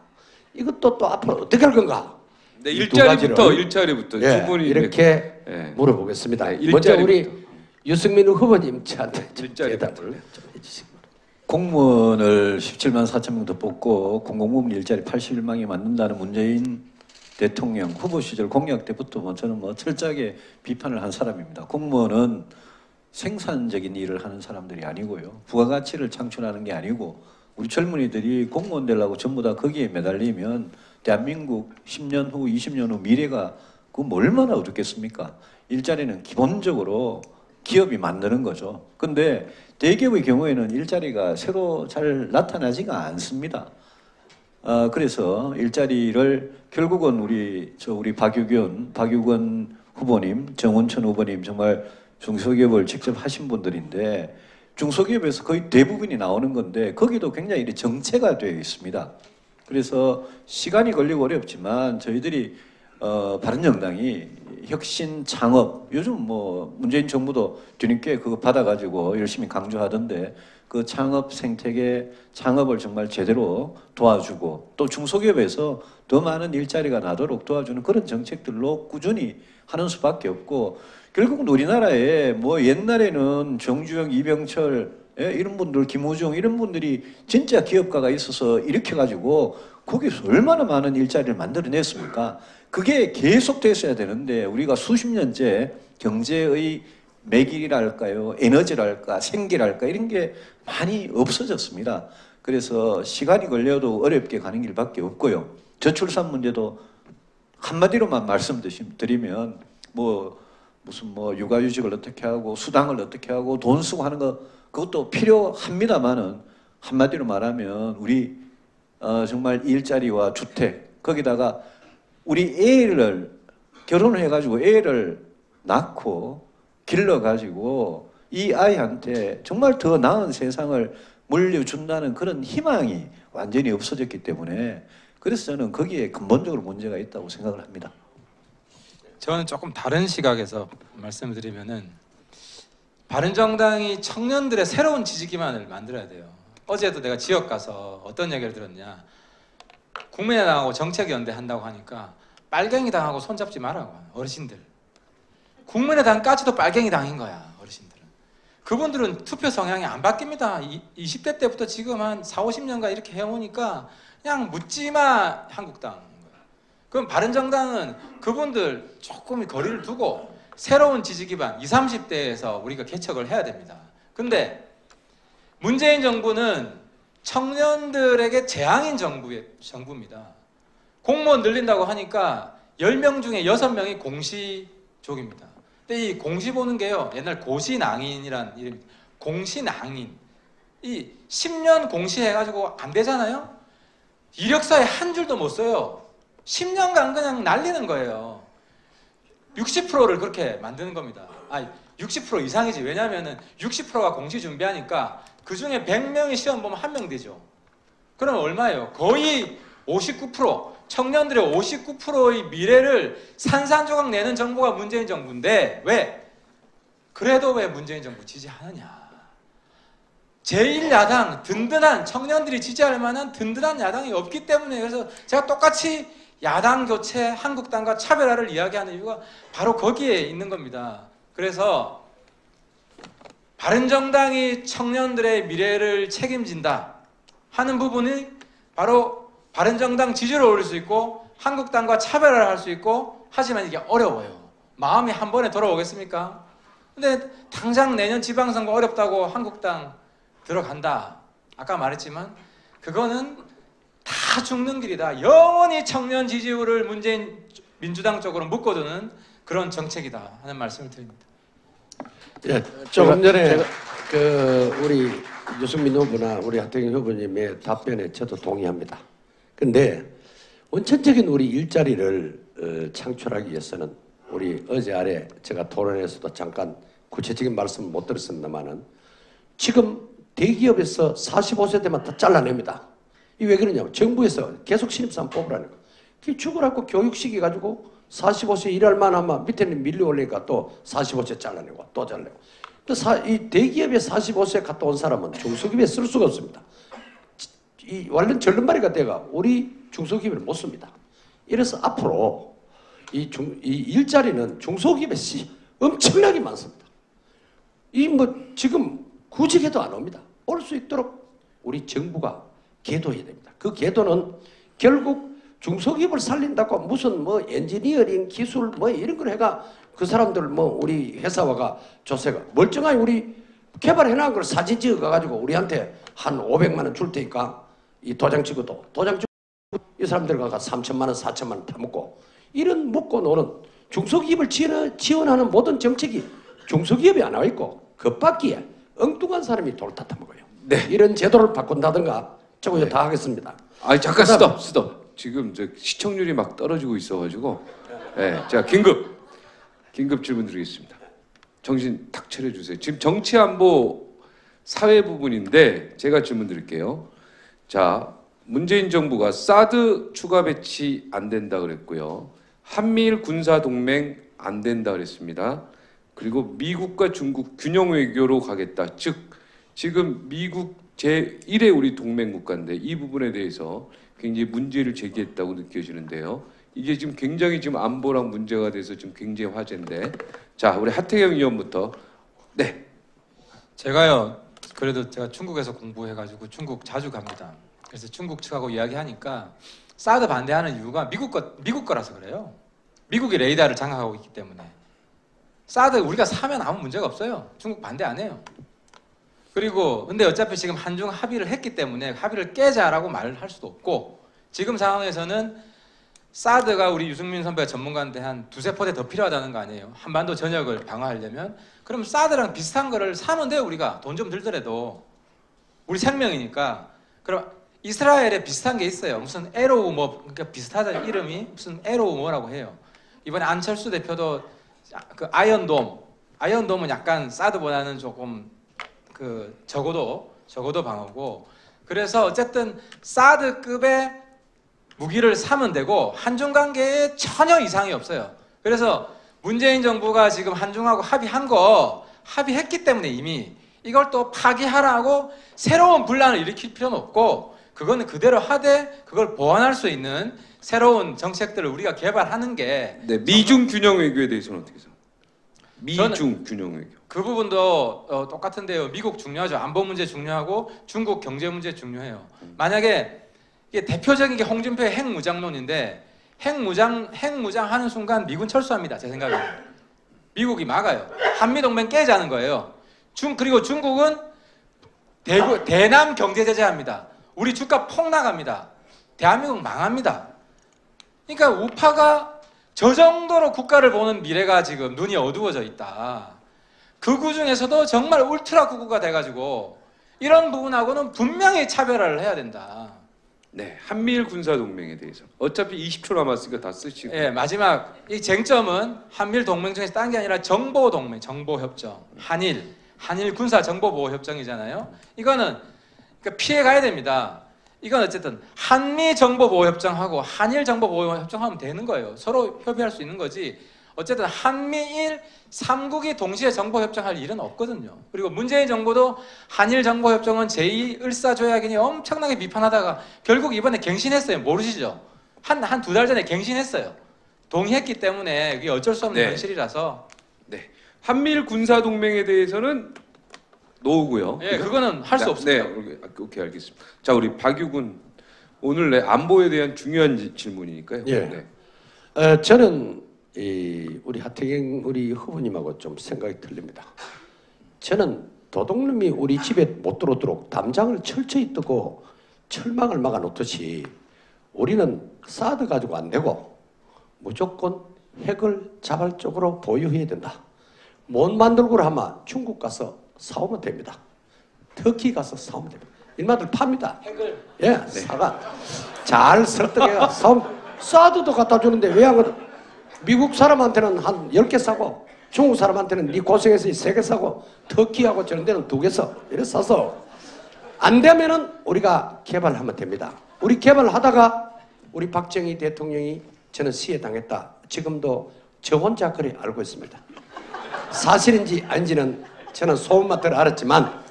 이것도 또 앞으로 어떻게 할 건가? 네, 이두 가지를 일자리부터 예, 두 분이 이렇게 네. 물어보겠습니다. 네, 먼저 우리 일자리부터. 유승민 후보님 저한테 일자리부터. 대답을 좀 해주시기 바랍니다. 공무원을 17만 4천 명 더 뽑고 공공부문 일자리 81만이 만든다는 문재인 대통령 후보 시절 공약 때부터 저는 철저하게 비판을 한 사람입니다. 공무원은 생산적인 일을 하는 사람들이 아니고요. 부가가치를 창출하는 게 아니고 우리 젊은이들이 공무원 되려고 전부 다 거기에 매달리면 대한민국 10년 후, 20년 후 미래가 그건 얼마나 어렵겠습니까? 일자리는 기본적으로 기업이 만드는 거죠. 근데 대기업의 경우에는 일자리가 새로 잘 나타나지가 않습니다. 그래서 일자리를 결국은 우리 박유건 후보님, 정원천 후보님 정말 중소기업을 직접 하신 분들인데 중소기업에서 거의 대부분이 나오는 건데 거기도 굉장히 정체가 되어 있습니다. 그래서 시간이 걸리고 어렵지만 저희들이 바른정당이 혁신 창업 요즘 문재인 정부도 뒤늦게 그거 받아가지고 열심히 강조하던데 그 창업 생태계 창업을 정말 제대로 도와주고 또 중소기업에서 더 많은 일자리가 나도록 도와주는 그런 정책들로 꾸준히 하는 수밖에 없고 결국은 우리나라에 옛날에는 정주영, 이병철 이런 분들, 김우중 이런 분들이 진짜 기업가가 있어서 일으켜가지고 거기서 얼마나 많은 일자리를 만들어냈습니까? 그게 계속 됐어야 되는데 우리가 수십 년째 경제의 매길이랄까요, 에너지랄까, 생기랄까 이런 게 많이 없어졌습니다. 그래서 시간이 걸려도 어렵게 가는 길밖에 없고요. 저출산 문제도 한마디로만 말씀드리면 무슨 육아휴직을 어떻게 하고 수당을 어떻게 하고 돈 쓰고 하는 거 그것도 필요합니다만은 한마디로 말하면 우리 정말 일자리와 주택 거기다가 우리 애를 결혼을 해가지고 애를 낳고 길러가지고 이 아이한테 정말 더 나은 세상을 물려준다는 그런 희망이 완전히 없어졌기 때문에 그래서 저는 거기에 근본적으로 문제가 있다고 생각을 합니다. 저는 조금 다른 시각에서 말씀을 드리면은 바른정당이 청년들의 새로운 지지 기반을 만들어야 돼요. 어제도 내가 지역 가서 어떤 얘기를 들었냐. 국민의당하고 정책연대 한다고 하니까 빨갱이당하고 손잡지 말라고 어르신들. 국민의당까지도 빨갱이당인 거야 어르신들은. 그분들은 투표 성향이 안 바뀝니다. 20대 때부터 지금 한 4, 50년간 이렇게 해오니까 그냥 묻지마 한국당. 그럼 바른정당은 그분들 조금 거리를 두고 새로운 지지 기반 20, 30대에서 우리가 개척을 해야 됩니다. 근데 문재인 정부는 청년들에게 재앙인 정부입니다. 공무원 늘린다고 하니까 10명 중에 6명이 공시족입니다. 근데 이 공시 보는 게요. 옛날 고시낭인이란 이름입니다. 공시낭인. 이 10년 공시해가지고 안 되잖아요. 이력서에 한 줄도 못 써요. 10년간 그냥 날리는 거예요. 60%를 그렇게 만드는 겁니다. 60% 이상이지. 왜냐하면 60%가 공시 준비하니까 그 중에 100명이 시험 보면 1명 되죠. 그러면 얼마예요? 거의 59%. 청년들의 59%의 미래를 산산조각 내는 정부가 문재인 정부인데 왜? 그래도 왜 문재인 정부 지지하느냐. 제1야당 든든한 청년들이 지지할 만한 든든한 야당이 없기 때문에 그래서 제가 똑같이 야당 교체, 한국당과 차별화를 이야기하는 이유가 바로 거기에 있는 겁니다. 그래서 바른정당이 청년들의 미래를 책임진다 하는 부분이 바로 바른정당 지지를 올릴 수 있고 한국당과 차별화를 할 수 있고 하지만 이게 어려워요. 마음이 한 번에 돌아오겠습니까? 근데 당장 내년 지방선거 어렵다고 한국당 들어간다. 아까 말했지만 그거는 다 죽는 길이다. 영원히 청년 지지율을 문재인 민주당 쪽으로 묶어두는 그런 정책이다 하는 말씀을 드립니다. 예, 조금 전에 우리 유승민 후보나 우리 하태경 후보님의 답변에 저도 동의합니다. 근데 원천적인 우리 일자리를 창출하기 위해서는 우리 어제 아래 제가 토론에서도 잠깐 구체적인 말씀을 못 드렸습니다만은 지금 대기업에서 45세 되면 다 잘라냅니다. 이 왜 그러냐면 정부에서 계속 신입사원 뽑으라는 거. 그 죽으라고 교육시키 가지고 45세 일할 만하면 밑에는 밀려올리니까 또 45세 잘라내고 또 잘라내고. 이 대기업에 45세 갔다 온 사람은 중소기업에 쓸 수가 없습니다. 이 완전 절름발이가 돼가 우리 중소기업을 못 씁니다. 이래서 앞으로 이 일자리는 중소기업에 엄청나게 많습니다. 이 뭐 지금 구직해도 안 옵니다. 올 수 있도록 우리 정부가 계도해야 됩니다. 그 계도는 결국 중소기업을 살린다고 무슨 뭐 엔지니어링 기술 뭐 이런 걸 해가 그 사람들 뭐 우리 회사와가 조세가 멀쩡하게 우리 개발해놓은 걸 사진 찍어 가지고 우리한테 한 500만 원 줄 테니까 이 도장 찍어도 도장 찍고 이 사람들 가가 3천만 원 4천만 원 타먹고 이런 먹고 노는 중소기업을 지원하는 모든 정책이 중소기업에 안 나와 있고 겉바퀴에 엉뚱한 사람이 돌 탓타 먹어요. 네. 이런 제도를 바꾼다든가 저거 다 하겠습니다. 아 잠깐 스톱. 지금 저 시청률이 막 떨어지고 있어가지고, 네, 자 긴급 질문 드리겠습니다. 정신 탁 차려주세요. 지금 정치 안보 사회 부분인데 제가 질문 드릴게요. 자, 문재인 정부가 사드 추가 배치 안 된다 그랬고요. 한미일 군사 동맹 안 된다 그랬습니다. 그리고 미국과 중국 균형 외교로 가겠다. 즉 지금 미국 제1의 우리 동맹 국가인데 이 부분에 대해서 굉장히 문제를 제기했다고 느껴지는데요. 이게 지금 굉장히 지금 안보랑 문제가 돼서 지금 굉장히 화제인데, 자 우리 하태경 의원부터. 네. 제가요, 그래도 제가 중국에서 공부해가지고 중국 자주 갑니다. 그래서 중국 측하고 이야기하니까 사드 반대하는 이유가 미국 거라서 그래요. 미국이 레이더를 장악하고 있기 때문에. 사드 우리가 사면 아무 문제가 없어요. 중국 반대 안 해요. 그리고 근데 어차피 지금 한중 합의를 했기 때문에 합의를 깨자라고 말을 할 수도 없고, 지금 상황에서는 사드가 우리 유승민 선배가 전문가인데 한 2~3포대 더 필요하다는 거 아니에요. 한반도 전역을 방어하려면. 그럼 사드랑 비슷한 거를 사면 돼요. 우리가 돈 좀 들더라도. 우리 생명이니까. 그럼 이스라엘에 비슷한 게 있어요. 무슨 에로우 뭐, 그러니까 비슷하다 이름이 무슨 에로우 뭐라고 해요. 이번에 안철수 대표도 그 아이언돔은 약간 사드보다는 조금 그 적어도 방어고. 그래서 어쨌든 사드급의 무기를 사면 되고 한중 관계에 전혀 이상이 없어요. 그래서 문재인 정부가 지금 한중하고 합의했기 때문에 이미 이걸 또 파기하라고 새로운 분란을 일으킬 필요는 없고, 그거는 그대로 하되 그걸 보완할 수 있는 새로운 정책들을 우리가 개발하는 게. 네, 미중 균형 외교에 대해서는 어떻게 생각하세요? 미중 균형 외교. 그 부분도 똑같은데요. 미국 중요하죠. 안보 문제 중요하고 중국 경제 문제 중요해요. 만약에 이게 대표적인 게 홍준표의 핵무장론인데, 핵무장 하는 순간 미군 철수합니다. 제 생각에. 미국이 막아요. 한미동맹 깨자는 거예요. 그리고 중국은 대남 경제 제재합니다. 우리 주가 폭락합니다. 대한민국 망합니다. 그러니까 우파가 저 정도로 국가를 보는 미래가 지금 눈이 어두워져 있다. 극우 중에서도 정말 울트라 극우가 돼가지고 이런 부분하고는 분명히 차별화를 해야 된다. 네, 한미일 군사 동맹에 대해서 어차피 20초 남았으니까 다 쓰시고. 예, 마지막 이 쟁점은 한미일 동맹 중에서 딴 게 아니라 정보 동맹, 정보 협정, 한일 군사 정보 보호 협정이잖아요. 이거는 그러니까 피해 가야 됩니다. 이건 어쨌든 한미 정보 보호 협정하고 한일 정보 보호 협정하면 되는 거예요. 서로 협의할 수 있는 거지. 어쨌든 한미일 3국이 동시에 정보 협정할 일은 없거든요. 그리고 문재인 정부도 한일 정보 협정은 제2을사조약이니 엄청나게 비판하다가 결국 이번에 갱신했어요. 모르시죠? 한 2달 전에 갱신했어요. 동의했기 때문에 그게 어쩔 수 없는 네. 현실이라서. 네, 한미일 군사 동맹에 대해서는 노고요. 예, 그거는 할 수 없습니다. 네, 오케이 알겠습니다. 자, 우리 박유군 오늘 내 안보에 대한 중요한 질문이니까요. 예. 네. 저는 우리 하태경 우리 후보님하고 좀 생각이 틀립니다. 저는 도둑놈이 우리 집에 못 들어오도록 담장을 철저히 뜨고 철망을 막아 놓듯이 우리는 사드 가지고 안 되고 무조건 핵을 자발적으로 보유해야 된다. 못 만들고 하면 중국 가서 사오면 됩니다. 터키 가서 사오면 됩니다. 일마들 팝니다. 핵을. 예, 사가 잘 설득해가 사오면 사드도 갖다 주는데 왜 안 그래? 미국 사람한테는 한 10개 사고 중국 사람한테는 네 고생해서 3개 사고 터키하고 저런 데는 2개 써. 이래 사서 안 되면은 우리가 개발하면 됩니다. 우리 개발하다가 우리 박정희 대통령이 저는 시해당했다. 지금도 저 혼자 그리 알고 있습니다. 사실인지 아닌지는 저는 소문만 들어 알았지만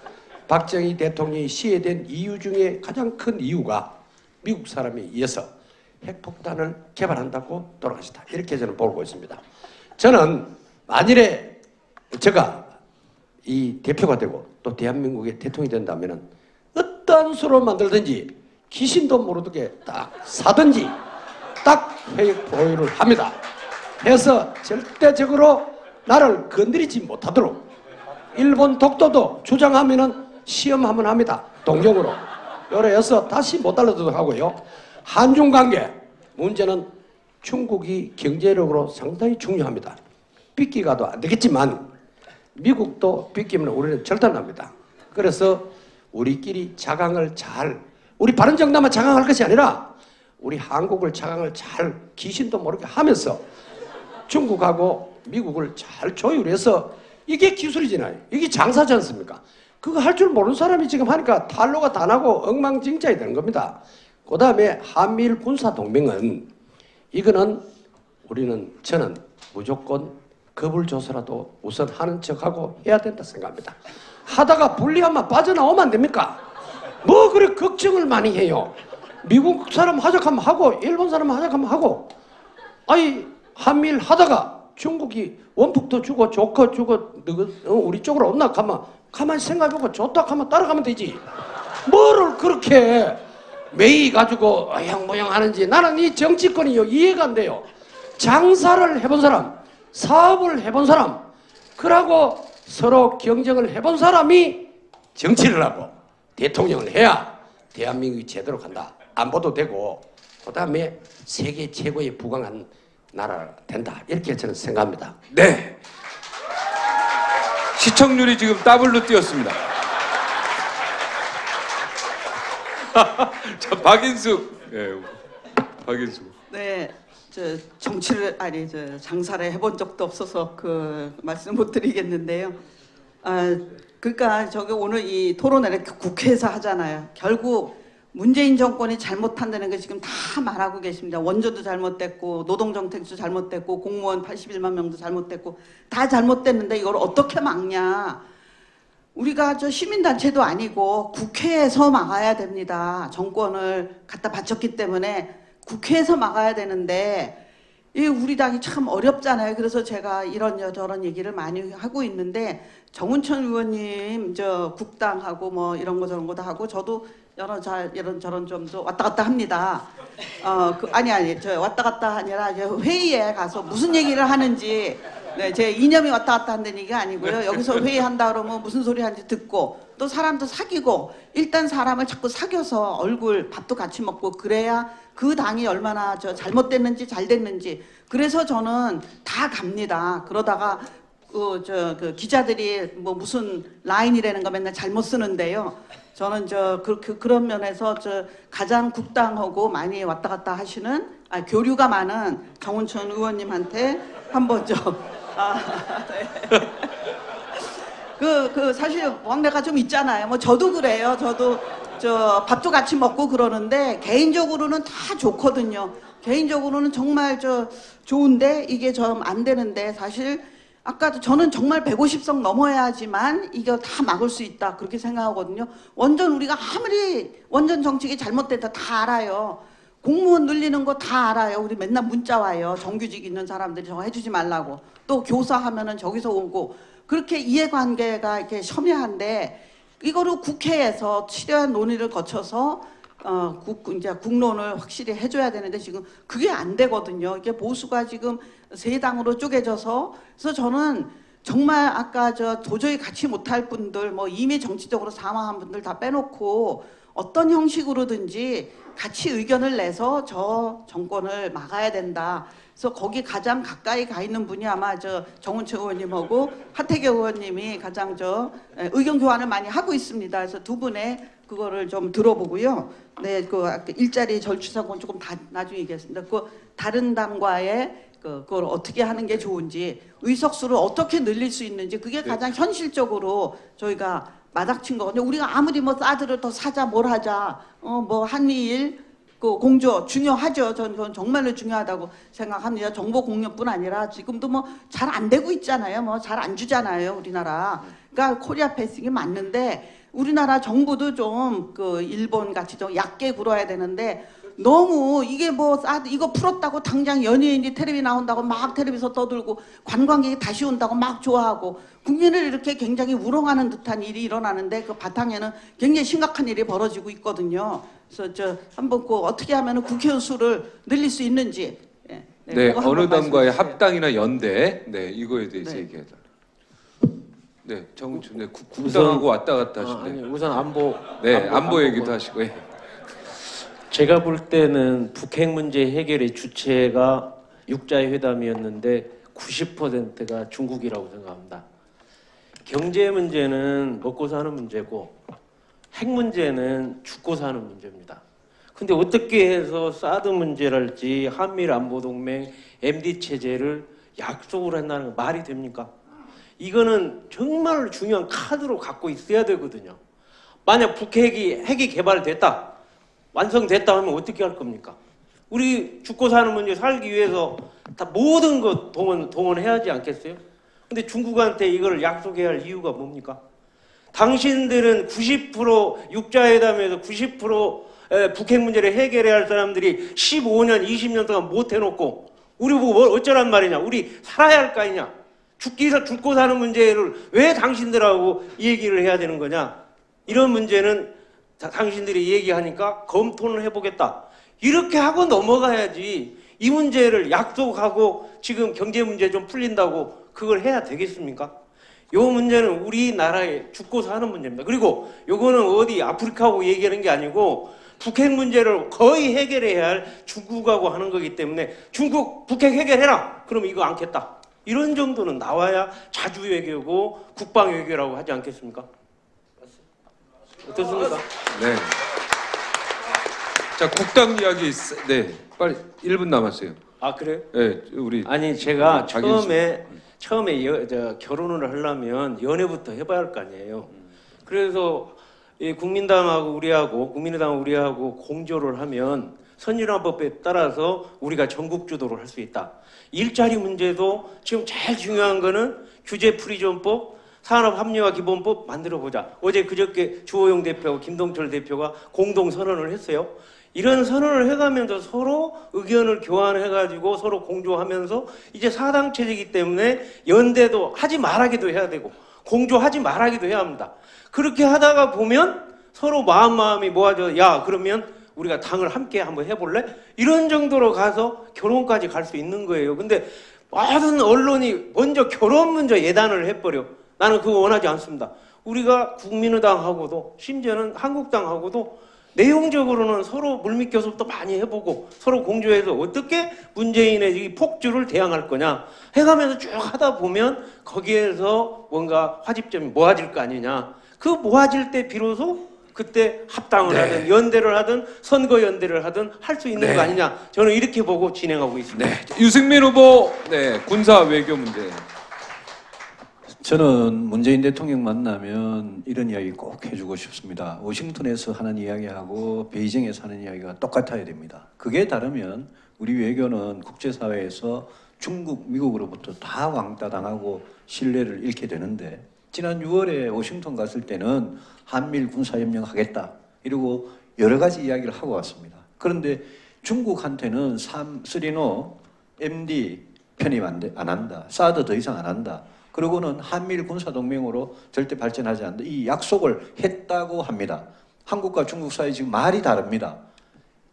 박정희 대통령이 시해된 이유 중에 가장 큰 이유가 미국 사람에 의해서 핵폭탄을 개발한다고 돌아가셨다. 이렇게 저는 보고 있습니다. 저는 만일에 제가 이 대표가 되고 또 대한민국의 대통령이 된다면 어떠한 수로 만들든지 귀신도 모르게 딱 사든지 딱 회익 보유를 합니다. 해서 절대적으로 나를 건드리지 못하도록 일본 독도도 주장하면은 시험 한번 합니다. 동경으로. 요래서 다시 못 알아두도록 하고요. 한중 관계 문제는 중국이 경제력으로 상당히 중요합니다. 삐끼가도 안 되겠지만 미국도 삐끼면 우리는 절단납니다. 그래서 우리끼리 자강을 잘, 우리 바른정당만 자강할 것이 아니라 우리 한국을 자강을 잘 귀신도 모르게 하면서 중국하고 미국을 잘 조율해서 이게 기술이잖아요. 이게 장사지 않습니까? 그거 할 줄 모르는 사람이 지금 하니까 탈로가 다 나고 엉망진창이 되는 겁니다. 그 다음에 한미일 군사동맹은 이거는 저는 무조건 거불조서라도 우선 하는 척하고 해야 된다 생각합니다. 하다가 불리하면 빠져나오면 안 됩니까? 뭐 그래 걱정을 많이 해요. 미국 사람 하적하면 하고 일본 사람 하적하면 하고 아니 한미일 하다가 중국이 원폭도 주고 조커 주고 우리 쪽으로 온나 가면 가만히 생각해보고 좋다 하면 따라가면 되지. 뭐를 그렇게 매이 가지고 어영모영 하는지 나는 이 정치권이 이해가 안 돼요. 장사를 해본 사람, 사업을 해본 사람, 그러고 서로 경쟁을 해본 사람이 정치를 하고 대통령을 해야 대한민국이 제대로 간다. 안보도 되고 그 다음에 세계 최고의 부강한 나라가 된다. 이렇게 저는 생각합니다. 네. 시청률이 지금 더블로 뛰었습니다. 자, 박인숙. 네, 박인숙. 네, 장사를 해본 적도 없어서 그 말씀 못 드리겠는데요. 그러니까 저기 오늘 이 토론회를 국회에서 하잖아요. 결국 문재인 정권이 잘못한다는 게 지금 다 말하고 계십니다. 원조도 잘못됐고 노동정책도 잘못됐고 공무원 81만 명도 잘못됐고 다 잘못됐는데 이걸 어떻게 막냐. 우리가 저 시민단체도 아니고 국회에서 막아야 됩니다. 정권을 갖다 바쳤기 때문에 국회에서 막아야 되는데 이 우리 당이 참 어렵잖아요. 그래서 제가 이런저런 얘기를 많이 하고 있는데 정운천 의원님 저 국당하고 뭐 이런 거 저런 거 다 하고 저도 이런저런 좀 왔다 갔다 합니다. 저 왔다 갔다 아니라 회의에 가서 무슨 얘기를 하는지 네, 제 이념이 왔다 갔다 한다는 얘기가 아니고요. 여기서 회의한다 그러면 무슨 소리 하는지 듣고 또 사람도 사귀고 일단 사람을 자꾸 사귀어서 얼굴 밥도 같이 먹고 그래야 그 당이 얼마나 잘못됐는지 잘 됐는지 그래서 저는 다 갑니다. 그러다가 그 기자들이 뭐 무슨 라인이라는 거 맨날 잘못 쓰는데요. 저는 그런 면에서 가장 국당하고 많이 왔다 갔다 하시는 교류가 많은 정운천 의원님한테 한번 네. 사실 왕래가 좀 있잖아요. 뭐 저도 그래요. 저도 밥도 같이 먹고 그러는데 개인적으로는 다 좋거든요. 개인적으로는 정말 좋은데 이게 좀 안 되는데 사실 아까도 저는 정말 150석 넘어야지만 이거 다 막을 수 있다 그렇게 생각하거든요. 우리가 아무리 원전 정책이 잘못됐다 다 알아요. 공무원 늘리는 거 다 알아요. 우리 맨날 문자 와요. 정규직 있는 사람들이 저거 해주지 말라고. 또 교사하면은 저기서 오고 그렇게 이해관계가 이렇게 첨예한데 이거를 국회에서 치료한 논의를 거쳐서 이제 국론을 확실히 해줘야 되는데 지금 그게 안 되거든요. 이게 보수가 지금 세 당으로 쪼개져서 그래서 저는 정말 아까 도저히 같이 못할 분들 뭐 이미 정치적으로 사망한 분들 다 빼놓고 어떤 형식으로든지 같이 의견을 내서 저 정권을 막아야 된다. 그래서 거기 가장 가까이 가 있는 분이 아마 정운천 의원님하고 하태경 의원님이 가장 의견 교환을 많이 하고 있습니다. 그래서 두 분의 그거를 좀 들어보고요. 네, 일자리 절추사건 조금 나중에 얘기했습니다. 다른 당과의 그걸 어떻게 하는 게 좋은지 의석수를 어떻게 늘릴 수 있는지 그게 가장 현실적으로 저희가 마닥친 거거든요. 우리가 아무리 뭐 사드를 더 사자 뭘 하자 뭐 한미일 그 공조 중요하죠. 저는 정말로 중요하다고 생각합니다. 정보 공유뿐 아니라 지금도 뭐 잘 안 되고 있잖아요. 뭐 잘 안 주잖아요, 우리나라. 그러니까 코리아 패싱이 맞는데 우리나라 정부도 좀 그 일본 같이 좀 얕게 굴어야 되는데 너무 이게 뭐 이거 풀었다고 당장 연예인이 텔레비 나온다고 막 텔레비에서 떠들고 관광객이 다시 온다고 막 좋아하고 국민을 이렇게 굉장히 우롱하는 듯한 일이 일어나는데 그 바탕에는 굉장히 심각한 일이 벌어지고 있거든요. 그래서 저 한번 그 어떻게 하면 국회의원 수를 늘릴 수 있는지. 네, 그거 어느 한번 당과의 말씀해 주세요. 합당이나 연대, 네 이거에 대해서 네. 얘기해달라. 네, 정춘 네, 국당하고 왔다 갔다 하시네. 아니, 우선 안보 네, 안보 얘기도 하시고. 예. 제가 볼 때는 북핵 문제 해결의 주체가 육자의 회담이었는데 90%가 중국이라고 생각합니다. 경제 문제는 먹고 사는 문제고 핵 문제는 죽고 사는 문제입니다. 근데 어떻게 해서 사드 문제랄지 한미일 안보동맹, MD 체제를 약속을 한다는 거 말이 됩니까? 이거는 정말 중요한 카드로 갖고 있어야 되거든요. 만약 핵이 개발됐다, 완성됐다 하면 어떻게 할 겁니까? 우리 죽고 사는 문제 살기 위해서 다 모든 것 동원해야지 않겠어요? 근데 중국한테 이걸 약속해야 할 이유가 뭡니까? 당신들은 90% 육자회담에서 90% 북핵 문제를 해결해야 할 사람들이 15년, 20년 동안 못 해놓고 우리 보고 뭘 어쩌란 말이냐? 우리 살아야 할 거 아니냐? 죽고 사는 문제를 왜 당신들하고 이 얘기를 해야 되는 거냐? 이런 문제는 당신들이 얘기하니까 검토는 해보겠다. 이렇게 하고 넘어가야지 이 문제를 약속하고 지금 경제 문제 좀 풀린다고 그걸 해야 되겠습니까? 요 문제는 우리나라에 죽고 사는 문제입니다. 그리고 요거는 어디 아프리카하고 얘기하는 게 아니고 북핵 문제를 거의 해결해야 할 중국하고 하는 거기 때문에 중국 북핵 해결해라. 그럼 이거 않겠다. 이런 정도는 나와야 자주 외교고 국방 외교라고 하지 않겠습니까? 어떻습니까? 네. 자, 국당 이야기 네. 빨리 1분 남았어요. 아 그래요? 네, 우리 아니 제가 자기 처음에 결혼을 하려면 연애부터 해봐야 할 거 아니에요. 그래서 이 국민당하고 우리하고 공조를 하면 선진화법에 따라서 우리가 전국 주도를 할 수 있다. 일자리 문제도 지금 제일 중요한 거는 규제프리존법, 산업합리화 기본법 만들어보자. 어제 그저께 주호영 대표하고 김동철 대표가 공동 선언을 했어요. 이런 선언을 해가면서 서로 의견을 교환해가지고 서로 공조하면서 이제 사당 체제이기 때문에 연대도 하지 말하기도 해야 되고 공조하지 말하기도 해야 합니다. 그렇게 하다가 보면 서로 마음이 모아져. 야 그러면 우리가 당을 함께 한번 해볼래? 이런 정도로 가서 결혼까지 갈 수 있는 거예요. 근데 모든 언론이 먼저 결혼 문제 예단을 해버려. 나는 그거 원하지 않습니다. 우리가 국민의당하고도 심지어는 한국당하고도 내용적으로는 서로 물밑교섭도 많이 해보고 서로 공조해서 어떻게 문재인의 이 폭주를 대항할 거냐 해가면서 쭉 하다 보면 거기에서 뭔가 화집점이 모아질 거 아니냐. 그 모아질 때 비로소 그때 합당을 하든 연대를 하든 선거 연대를 하든 할 수 있는 거 아니냐. 저는 이렇게 보고 진행하고 있습니다. 네. 유승민 후보 군사 외교 문제. 저는 문재인 대통령 만나면 이런 이야기 꼭 해주고 싶습니다. 워싱턴에서 하는 이야기하고 베이징에서 하는 이야기가 똑같아야 됩니다. 그게 다르면 우리 외교는 국제사회에서 중국, 미국으로부터 다 왕따 당하고 신뢰를 잃게 되는데 지난 6월에 워싱턴 갔을 때는 한미일 군사협력 하겠다 이러고 여러 가지 이야기를 하고 왔습니다. 그런데 중국한테는 3.5 MD 편입 안 한다. 사드 더 이상 안 한다. 그리고는 한미일 군사동맹으로 절대 발전하지 않는다. 이 약속을 했다고 합니다. 한국과 중국 사이 지금 말이 다릅니다.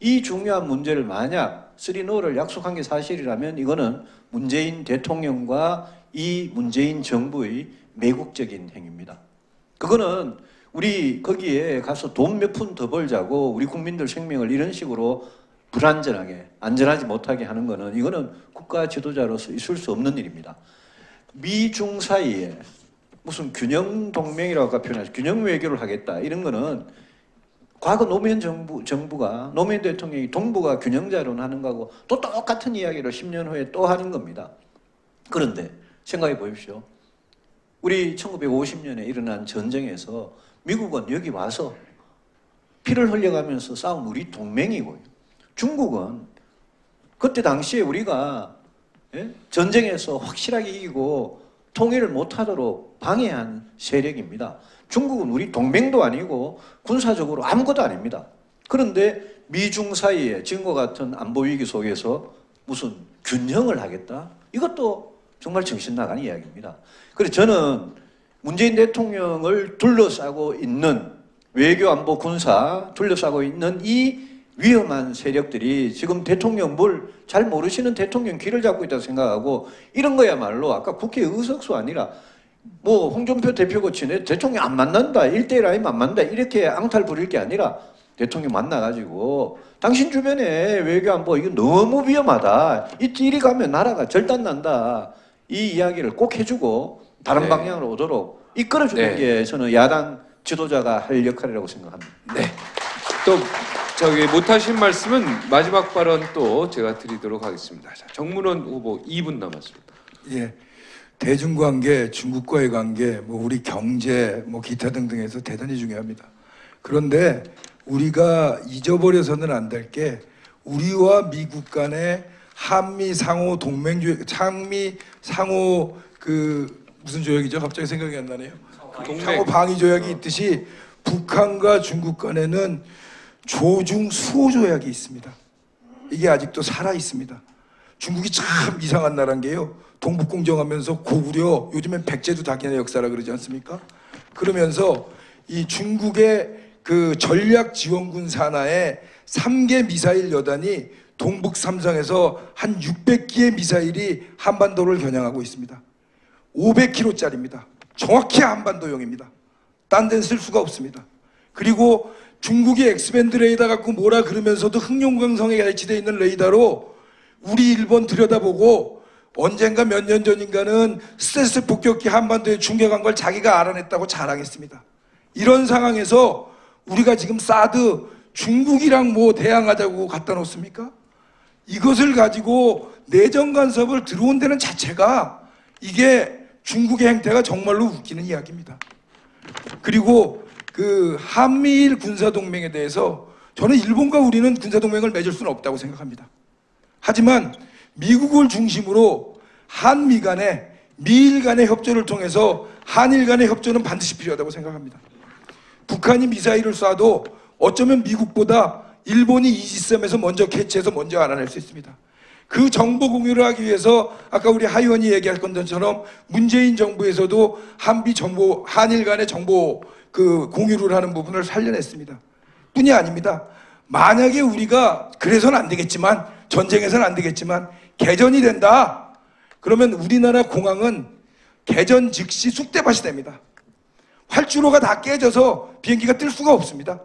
이 중요한 문제를 만약 3.5를 약속한 게 사실이라면 이거는 문재인 대통령과 이 문재인 정부의 매국적인 행위입니다. 그거는 우리 거기에 가서 돈 몇 푼 더 벌자고 우리 국민들 생명을 이런 식으로 불안전하게 안전하지 못하게 하는 거는 이거는 국가 지도자로서 있을 수 없는 일입니다. 미중 사이에 무슨 균형 동맹이라고 아까 표현하죠. 균형 외교를 하겠다. 이런 거는 과거 노무현 정부가 노무현 대통령이 동북아 균형자론 하는 거하고 또 똑같은 이야기를 10년 후에 또 하는 겁니다. 그런데 생각해 보십시오. 우리 1950년에 일어난 전쟁에서 미국은 여기 와서 피를 흘려가면서 싸운 우리 동맹이고요. 중국은 그때 당시에 우리가 전쟁에서 확실하게 이기고 통일을 못하도록 방해한 세력입니다. 중국은 우리 동맹도 아니고 군사적으로 아무것도 아닙니다. 그런데 미중 사이에 지금과 같은 안보 위기 속에서 무슨 균형을 하겠다? 이것도 정말 정신 나간 이야기입니다. 그래서 저는 문재인 대통령을 둘러싸고 있는 외교, 안보, 군사 둘러싸고 있는 이 위험한 세력들이 지금 대통령 뭘 잘 모르시는 대통령 귀를 잡고 있다고 생각하고 이런 거야말로 아까 국회 의석수 아니라 뭐 홍준표 대표 고치네 대통령 안 만난다 1대1 아니면 안 만난다 이렇게 앙탈 부릴 게 아니라 대통령 만나가지고 당신 주변에 외교 안보 이거 너무 위험하다 이리 가면 나라가 절단난다 이 이야기를 꼭 해주고 다른 네. 방향으로 오도록 이끌어주는 네. 게 저는 야당 지도자가 할 역할이라고 생각합니다. 네. 또 저기 못하신 말씀은 마지막 발언 또 제가 드리도록 하겠습니다. 자, 정문원 후보 2분 남았습니다. 예, 대중관계, 중국과의 관계, 뭐 우리 경제, 뭐 기타 등등에서 대단히 중요합니다. 그런데 우리가 잊어버려서는 안 될 게 우리와 미국 간의 한미 상호 동맹조약, 한미 상호 그 무슨 조약이죠? 갑자기 생각이 안 나네요. 상호 방위 조약이 있듯이 북한과 중국 간에는 조중 수호 조약이 있습니다. 이게 아직도 살아 있습니다. 중국이 참 이상한 나라인 게요. 동북공정하면서 고구려, 요즘엔 백제도 자기네 역사라 그러지 않습니까? 그러면서 이 중국의 그 전략 지원군 산하에 3개 미사일 여단이 동북 삼성에서 한 600기의 미사일이 한반도를 겨냥하고 있습니다. 500km짜리입니다. 정확히 한반도용입니다. 딴 데는 쓸 수가 없습니다. 그리고 중국이 엑스밴드 레이더 갖고 뭐라 그러면서도 흑룡강성에 배치되어 있는 레이더로 우리 일본 들여다보고 언젠가 몇 년 전인가는 스텔스 폭격기 한반도에 충격한 걸 자기가 알아냈다고 자랑했습니다. 이런 상황에서 우리가 지금 사드 중국이랑 뭐 대항하자고 갖다 놓습니까? 이것을 가지고 내정 간섭을 들어온 데는 자체가 이게 중국의 행태가 정말로 웃기는 이야기입니다. 그리고 그 한미일 군사동맹에 대해서 저는 일본과 우리는 군사동맹을 맺을 수는 없다고 생각합니다. 하지만 미국을 중심으로 한미 간의 미일 간의 협조를 통해서 한일 간의 협조는 반드시 필요하다고 생각합니다. 북한이 미사일을 쏴도 어쩌면 미국보다 일본이 이지스함에서 먼저 캐치해서 먼저 알아낼 수 있습니다. 그 정보 공유를 하기 위해서 아까 우리 하 의원이 얘기할 것처럼 문재인 정부에서도 한미 정보, 한일 간의 정보 그 공유를 하는 부분을 살려냈습니다. 뿐이 아닙니다. 만약에 우리가 그래서는 안 되겠지만 전쟁에서는 안 되겠지만 개전이 된다. 그러면 우리나라 공항은 개전 즉시 쑥대밭이 됩니다. 활주로가 다 깨져서 비행기가 뜰 수가 없습니다.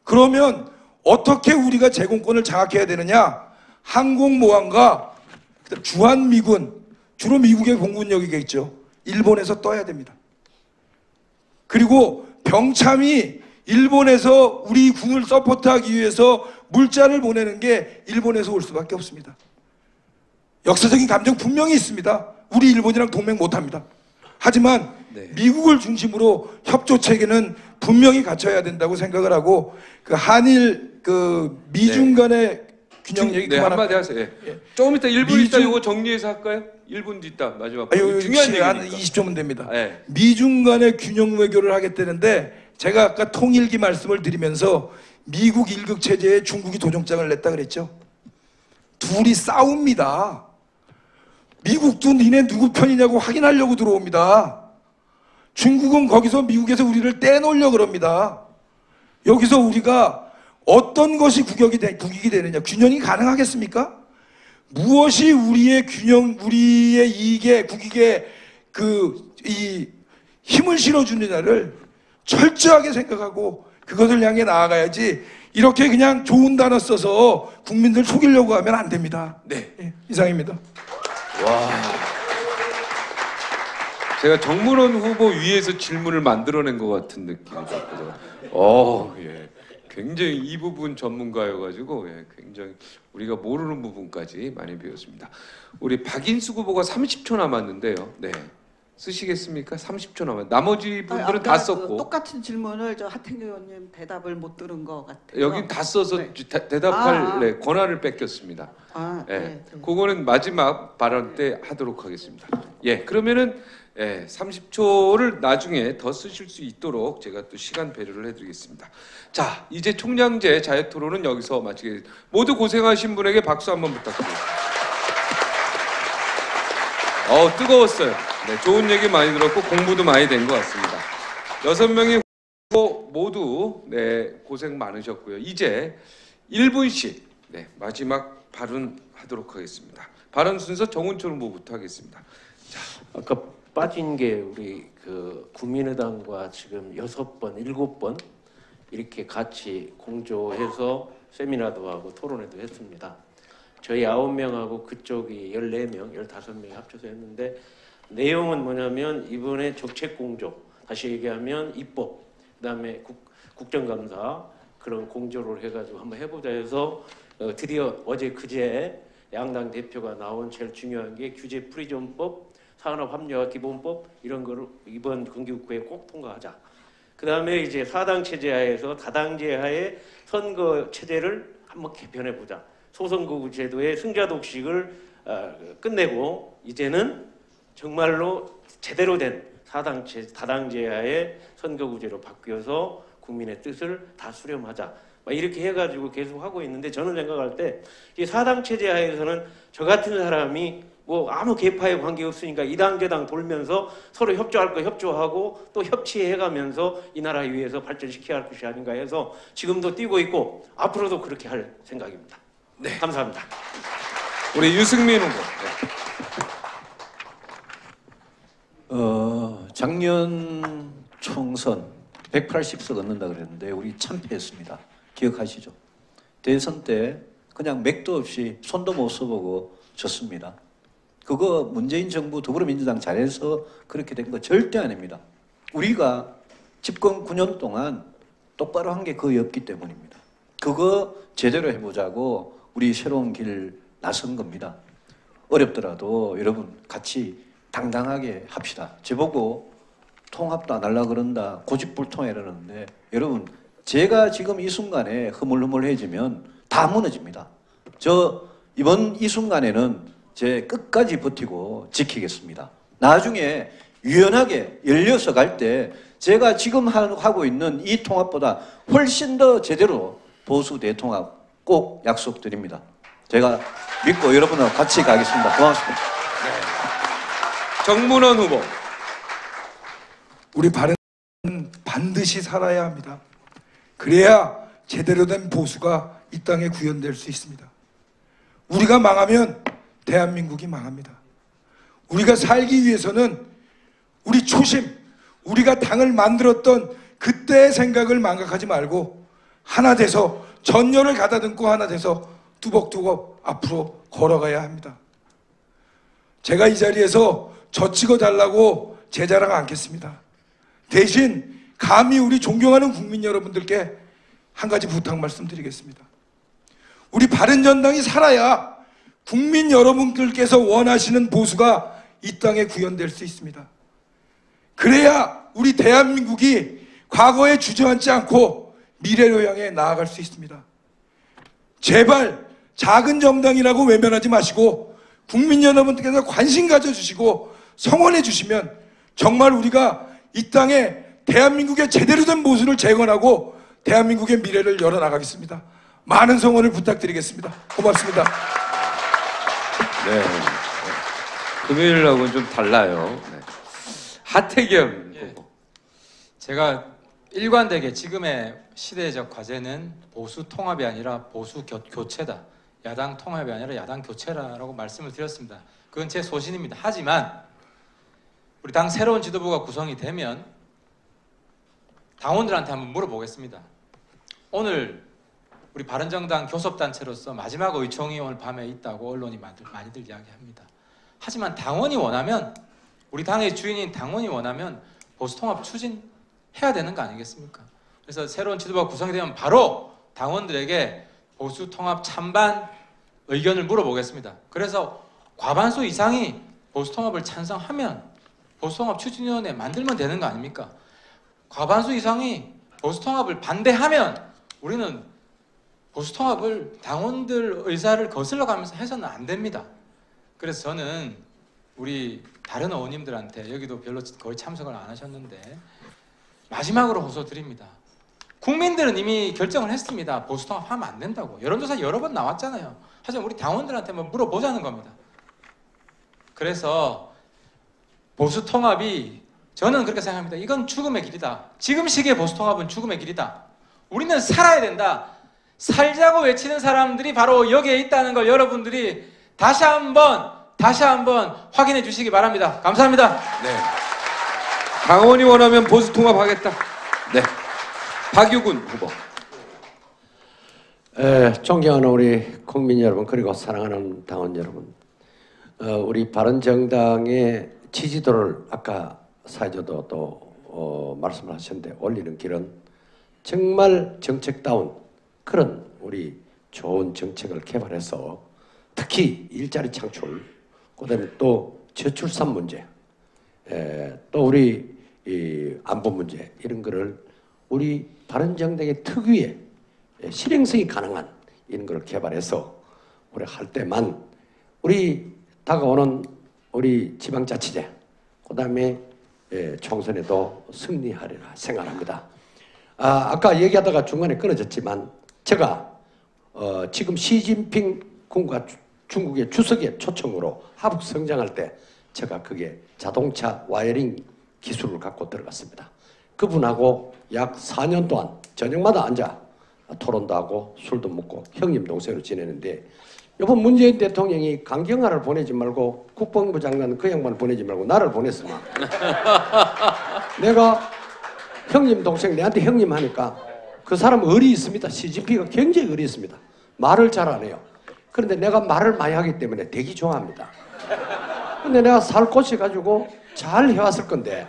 그러면 어떻게 우리가 제공권을 장악해야 되느냐? 항공모함과 주한미군, 주로 미국의 공군력이겠죠. 일본에서 떠야 됩니다. 그리고 병참이 일본에서 우리 군을 서포트하기 위해서 물자를 보내는 게 일본에서 올 수밖에 없습니다. 역사적인 감정 분명히 있습니다. 우리 일본이랑 동맹 못합니다. 하지만 미국을 중심으로 협조 체계는 분명히 갖춰야 된다고 생각을 하고 그 한일 그 미중 간의 균형 얘기 네, 한마디 하세요. 예. 조금 이따 1분 있다 이거 정리해서 할까요? 1분 뒤다 마지막. 중요한 얘기니까. 한 20초면 됩니다. 네. 미중 간의 균형 외교를 하겠다는데 제가 아까 통일기 말씀을 드리면서 미국 일극 체제에 중국이 도종장을 냈다 그랬죠. 둘이 싸웁니다. 미국도 니네 누구 편이냐고 확인하려고 들어옵니다. 중국은 거기서 미국에서 우리를 떼놓으려고 그럽니다. 여기서 우리가 어떤 것이 국익이 되느냐, 균형이 가능하겠습니까? 무엇이 우리의 균형, 우리의 이익에, 국익에 이 힘을 실어주느냐를 철저하게 생각하고 그것을 향해 나아가야지 이렇게 그냥 좋은 단어 써서 국민들 속이려고 하면 안 됩니다. 네. 예, 이상입니다. 와. 제가 정문원 후보 위에서 질문을 만들어낸 것 같은 느낌이 들었거든요. 예. 굉장히 이 부분 전문가여가지고 예, 굉장히 우리가 모르는 부분까지 많이 배웠습니다. 우리 박인수 후보가 30초 남았는데요. 네. 쓰시겠습니까? 30초 남았. 나머지 분들은 아까 다 썼고 그 똑같은 질문을 저 하태경 의원님 대답을 못 들은 것 같아요. 여기 다 써서 네. 대답할 네, 권한을 뺏겼습니다. 네. 예, 그거는 마지막 발언 때 하도록 하겠습니다. 예, 그러면은 30초를 나중에 더 쓰실 수 있도록 제가 또 시간 배려를 해드리겠습니다. 자, 이제 총량제 자유토론은 여기서 마치겠습니다. 모두 고생하신 분에게 박수 한번 부탁드립니다. 뜨거웠어요. 네, 좋은 얘기 많이 들었고 공부도 많이 된 것 같습니다. 6명의 후보 모두 고생 많으셨고요. 이제 1분씩 마지막 발언하도록 하겠습니다. 발언 순서 정운철 후보부터 하겠습니다. 아까 빠진 게 우리 그 국민의당과 지금 6번, 7번 이렇게 같이 공조해서 세미나도 하고 토론회도 했습니다. 저희 9명하고 그쪽이 14명, 15명이 합쳐서 했는데 내용은 뭐냐면 이번에 정책공조, 다시 얘기하면 입법, 그다음에 국정감사 그런 공조를 해가지고 한번 해보자 해서 드디어 어제 그제 양당 대표가 나온 제일 중요한 게 규제 프리존법, 산업합리화 기본법 이런 거를 이번 금기국회에 꼭 통과하자. 그다음에 이제 4당 체제 하에서 다당제 하에 선거 체제를 한번 개편해 보자. 소선거구 제도의 승자 독식을 끝내고 이제는 정말로 제대로 된 다당제 하에 선거구제로 바뀌어서 국민의 뜻을 다 수렴하자. 이렇게 해가지고 계속 하고 있는데 저는 생각할 때 이 4당 체제 하에서는 저 같은 사람이 뭐 아무 계파에 관계없으니까 이당 저당 돌면서 서로 협조할 거 협조하고 또 협치해가면서 이 나라 위해서 발전시켜야 할 것이 아닌가 해서 지금도 뛰고 있고 앞으로도 그렇게 할 생각입니다. 네, 감사합니다. 우리 유승민 후보. 작년 총선 180석 얻는다 그랬는데 우리 참패했습니다. 기억하시죠? 대선 때 그냥 맥도 없이 손도 못 써보고 졌습니다. 그거 문재인 정부 더불어민주당 잘해서 그렇게 된 거 절대 아닙니다. 우리가 집권 9년 동안 똑바로 한 게 거의 없기 때문입니다. 그거 제대로 해보자고 우리 새로운 길 나선 겁니다. 어렵더라도 여러분 같이 당당하게 합시다. 저보고 통합도 안 하려고 그런다, 고집불통 이러는데 여러분 제가 지금 이 순간에 흐물흐물해지면 다 무너집니다. 저 이번 이 순간에는 제 끝까지 버티고 지키겠습니다. 나중에 유연하게 열려서 갈 때 제가 지금 하고 있는 이 통합보다 훨씬 더 제대로 보수 대통합 꼭 약속드립니다. 제가 믿고 여러분하고 같이 가겠습니다. 고맙습니다. 정문원 후보. 우리 바른은 반드시 살아야 합니다. 그래야 제대로 된 보수가 이 땅에 구현될 수 있습니다. 우리가 망하면 대한민국이 망합니다. 우리가 살기 위해서는 우리 초심, 우리가 당을 만들었던 그때의 생각을 망각하지 말고 하나 돼서 전열을 가다듬고 하나 돼서 뚜벅뚜벅 앞으로 걸어가야 합니다. 제가 이 자리에서 젖히고 달라고 제 자랑 않겠습니다. 대신 감히 우리 존경하는 국민 여러분들께 한 가지 부탁 말씀드리겠습니다. 우리 바른정당이 살아야 국민 여러분들께서 원하시는 보수가 이 땅에 구현될 수 있습니다. 그래야 우리 대한민국이 과거에 주저앉지 않고 미래로 향해 나아갈 수 있습니다. 제발 작은 정당이라고 외면하지 마시고 국민 여러분들께서 관심 가져주시고 성원해 주시면 정말 우리가 이 땅에 대한민국의 제대로 된 보수를 재건하고 대한민국의 미래를 열어나가겠습니다. 많은 성원을 부탁드리겠습니다. 고맙습니다. 네. 금요일하고는 좀 달라요. 네. 하태경 후보. 제가 일관되게 지금의 시대적 과제는 보수 통합이 아니라 보수 교체다. 야당 통합이 아니라 야당 교체라고 말씀을 드렸습니다. 그건 제 소신입니다. 하지만 우리 당 새로운 지도부가 구성이 되면 당원들한테 한번 물어보겠습니다. 오늘 우리 바른정당 교섭단체로서 마지막 의총이 오늘 밤에 있다고 언론이 많이들 이야기합니다. 하지만 당원이 원하면, 우리 당의 주인인 당원이 원하면 보수통합 추진해야 되는 거 아니겠습니까? 그래서 새로운 지도부가 구성이 되면 바로 당원들에게 보수통합 찬반 의견을 물어보겠습니다. 그래서 과반수 이상이 보수통합을 찬성하면 보수통합 추진위원회 만들면 되는 거 아닙니까? 과반수 이상이 보수통합을 반대하면 우리는 보수통합을 당원들 의사를 거슬러 가면서 해서는 안 됩니다. 그래서 저는 우리 다른 의원님들한테, 여기도 별로 거의 참석을 안 하셨는데 마지막으로 호소드립니다. 국민들은 이미 결정을 했습니다. 보수통합 하면 안 된다고. 여론조사 여러 번 나왔잖아요. 하지만 우리 당원들한테 한번 물어보자는 겁니다. 그래서 보수통합이, 저는 그렇게 생각합니다. 이건 죽음의 길이다. 지금 시기의 보수통합은 죽음의 길이다. 우리는 살아야 된다. 살자고 외치는 사람들이 바로 여기에 있다는 걸 여러분들이 다시 한번 확인해 주시기 바랍니다. 감사합니다. 네. 당원이 원하면 보수 통합하겠다. 네. 박유근 후보. 존경하는 우리 국민 여러분, 그리고 사랑하는 당원 여러분, 우리 바른정당의 지지도를 아까 사회자도 또 말씀을 하셨는데 올리는 길은 정말 정책다운 그런 우리 좋은 정책을 개발해서 특히 일자리 창출, 그다음에 또 저출산 문제, 또 우리 이 안보 문제, 이런 거를 우리 바른정당의 특유의 실행성이 가능한 이런 걸 개발해서 우리 할 때만 우리 다가오는 우리 지방자치제, 그다음에 총선에도 승리하리라 생각합니다. 아까 얘기하다가 중간에 끊어졌지만 제가 지금 시진핑 군과 중국의 주석의 초청으로 하북 성장할 때 제가 그게 자동차 와이어링 기술을 갖고 들어갔습니다. 그분하고 약 4년 동안 저녁마다 앉아 토론도 하고 술도 먹고 형님 동생으로 지내는데, 이번 문재인 대통령이 강경화를 보내지 말고 국방부 장관 그 양반을 보내지 말고 나를 보냈으면 내가 형님 동생, 내한테 형님 하니까 그 사람 의리 있습니다. 시진핑이 굉장히 의리 있습니다. 말을 잘 안 해요. 그런데 내가 말을 많이 하기 때문에 되게 좋아합니다. 근데 내가 살 곳이 가지고 잘 해왔을 건데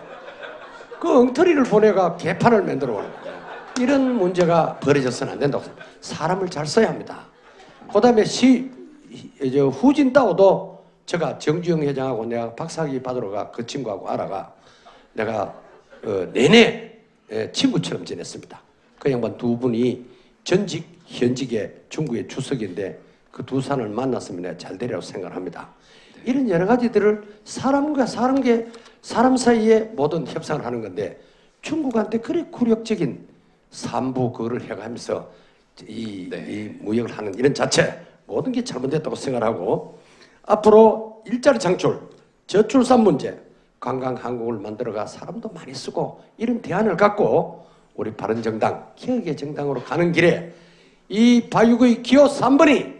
그 엉터리를 보내가 개판을 만들어 오는 거예요. 이런 문제가 벌어져서는 안 된다고 생각합니다. 사람을 잘 써야 합니다. 그 다음에 후진따오도 제가 정주영 회장하고 내가 박사학위 받으러 가 그 친구하고 알아가 내가 내내 친구처럼 지냈습니다. 그 양반 두 분이 전직 현직의 중국의 주석인데 그 두 사람을 만났으면 내가 잘 되리라고 생각합니다. 이런 여러 가지들을 사람과 사람 사이에 모든 협상을 하는 건데 중국한테 그래 굴욕적인 삼부 그거를 해가면서 이 무역을 하는 이런 자체 모든 게 잘못됐다고 생각하고, 앞으로 일자리 창출, 저출산 문제, 관광 항공을 만들어가 사람도 많이 쓰고 이런 대안을 갖고 우리 바른정당, 개혁의 정당으로 가는 길에 이 바유의 기호 3번이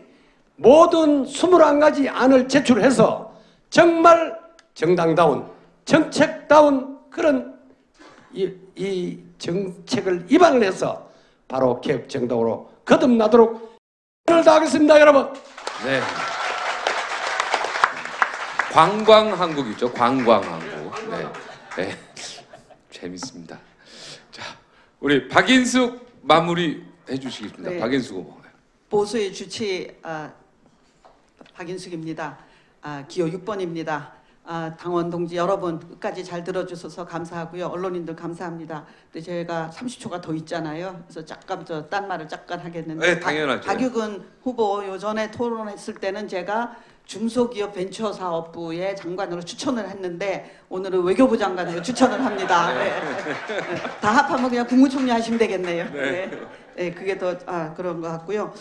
모든 21가지 안을 제출해서 정말 정당다운, 정책다운 그런 이 정책을 입안을 해서 바로 개혁 정당으로 거듭나도록 힘을 다하겠습니다, 여러분. 네. 관광한국이죠. 관광한국. 네. 네. 재밌습니다. 자, 우리 박인숙 마무리 해주시겠습니다. 네. 박인숙 후보. 보수의 주치 박인숙입니다. 기호 6번입니다. 당원 동지 여러분 끝까지 잘 들어주셔서 감사하고요. 언론인들 감사합니다. 근데 제가 30초가 더 있잖아요. 그래서 잠깐 딴 말을 잠깐 하겠는데, 네, 당연하죠. 박유근 후보 요전에 토론했을 때는 제가 중소기업 벤처사업부의 장관으로 추천을 했는데 오늘은 외교부 장관으로 추천을 합니다. 네. 다 합하면 그냥 국무총리 하시면 되겠네요. 네. 네, 그게 더 그런 것 같고요.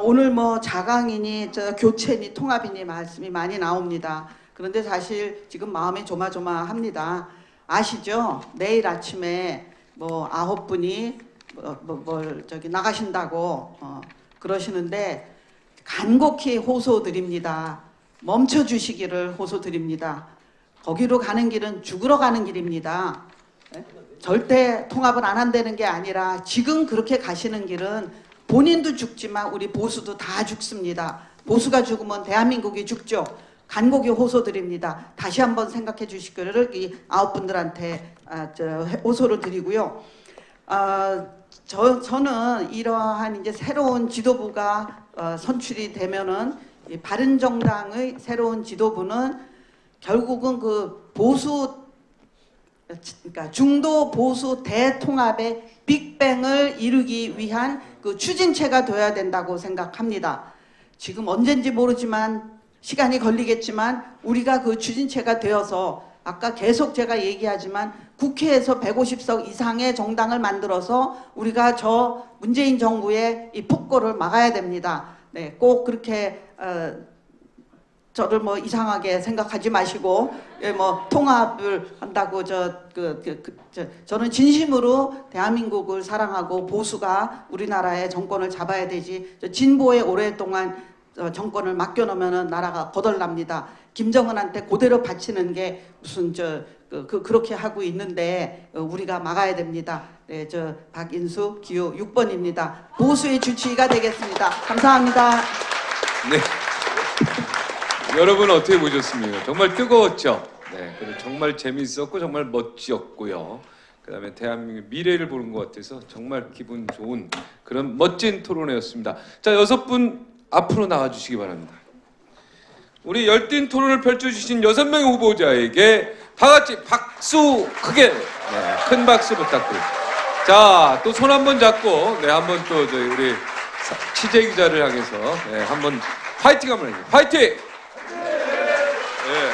오늘 뭐 자강이니 교체니 통합이니 말씀이 많이 나옵니다. 그런데 사실 지금 마음이 조마조마합니다. 아시죠? 내일 아침에 뭐 9분이 나가신다고 그러시는데 간곡히 호소드립니다. 멈춰주시기를 호소드립니다. 거기로 가는 길은 죽으러 가는 길입니다. 절대 통합을 안 한다는 게 아니라 지금 그렇게 가시는 길은 본인도 죽지만 우리 보수도 다 죽습니다. 보수가 죽으면 대한민국이 죽죠. 간곡히 호소드립니다. 다시 한번 생각해 주시기를 이 9분들한테 호소를 드리고요. 저는 이러한 이제 새로운 지도부가 선출이 되면은 이 바른정당의 새로운 지도부는 결국은 그 보수 그러니까 중도 보수 대통합의 빅뱅을 이루기 위한 그 추진체가 되어야 된다고 생각합니다. 지금 언젠지 모르지만 시간이 걸리겠지만 우리가 그 추진체가 되어서 아까 계속 제가 얘기하지만 국회에서 150석 이상의 정당을 만들어서 우리가 저 문재인 정부의 이 폭거를 막아야 됩니다. 네, 꼭 그렇게 저를 뭐 이상하게 생각하지 마시고, 예, 뭐 통합을 한다고 저는 진심으로 대한민국을 사랑하고 보수가 우리나라의 정권을 잡아야 되지, 진보에 오랫동안 정권을 맡겨놓으면 나라가 거덜납니다. 김정은한테 그대로 바치는 게 무슨 그렇게 하고 있는데 우리가 막아야 됩니다. 네, 박인수 기호 6번입니다. 보수의 주치의가 되겠습니다. 감사합니다. 네. 여러분 어떻게 보셨습니까? 정말 뜨거웠죠. 네, 그리고 정말 재미있었고 정말 멋지었고요. 그다음에 대한민국 미래를 보는 것 같아서 정말 기분 좋은 그런 멋진 토론회였습니다. 자, 6분 앞으로 나와주시기 바랍니다. 우리 열띤 토론을 펼쳐주신 6명의 후보자에게 다 같이 박수 크게, 네, 큰 박수 부탁드립니다. 자, 또 손 한번 잡고, 네, 한번 또 우리 취재 기자를 향해서, 네, 한번 파이팅 한번 해주세요. 파이팅! 네.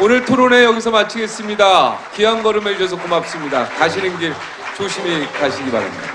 오늘 토론회 여기서 마치겠습니다. 귀한 걸음 해주셔서 고맙습니다. 가시는 길 조심히 가시기 바랍니다.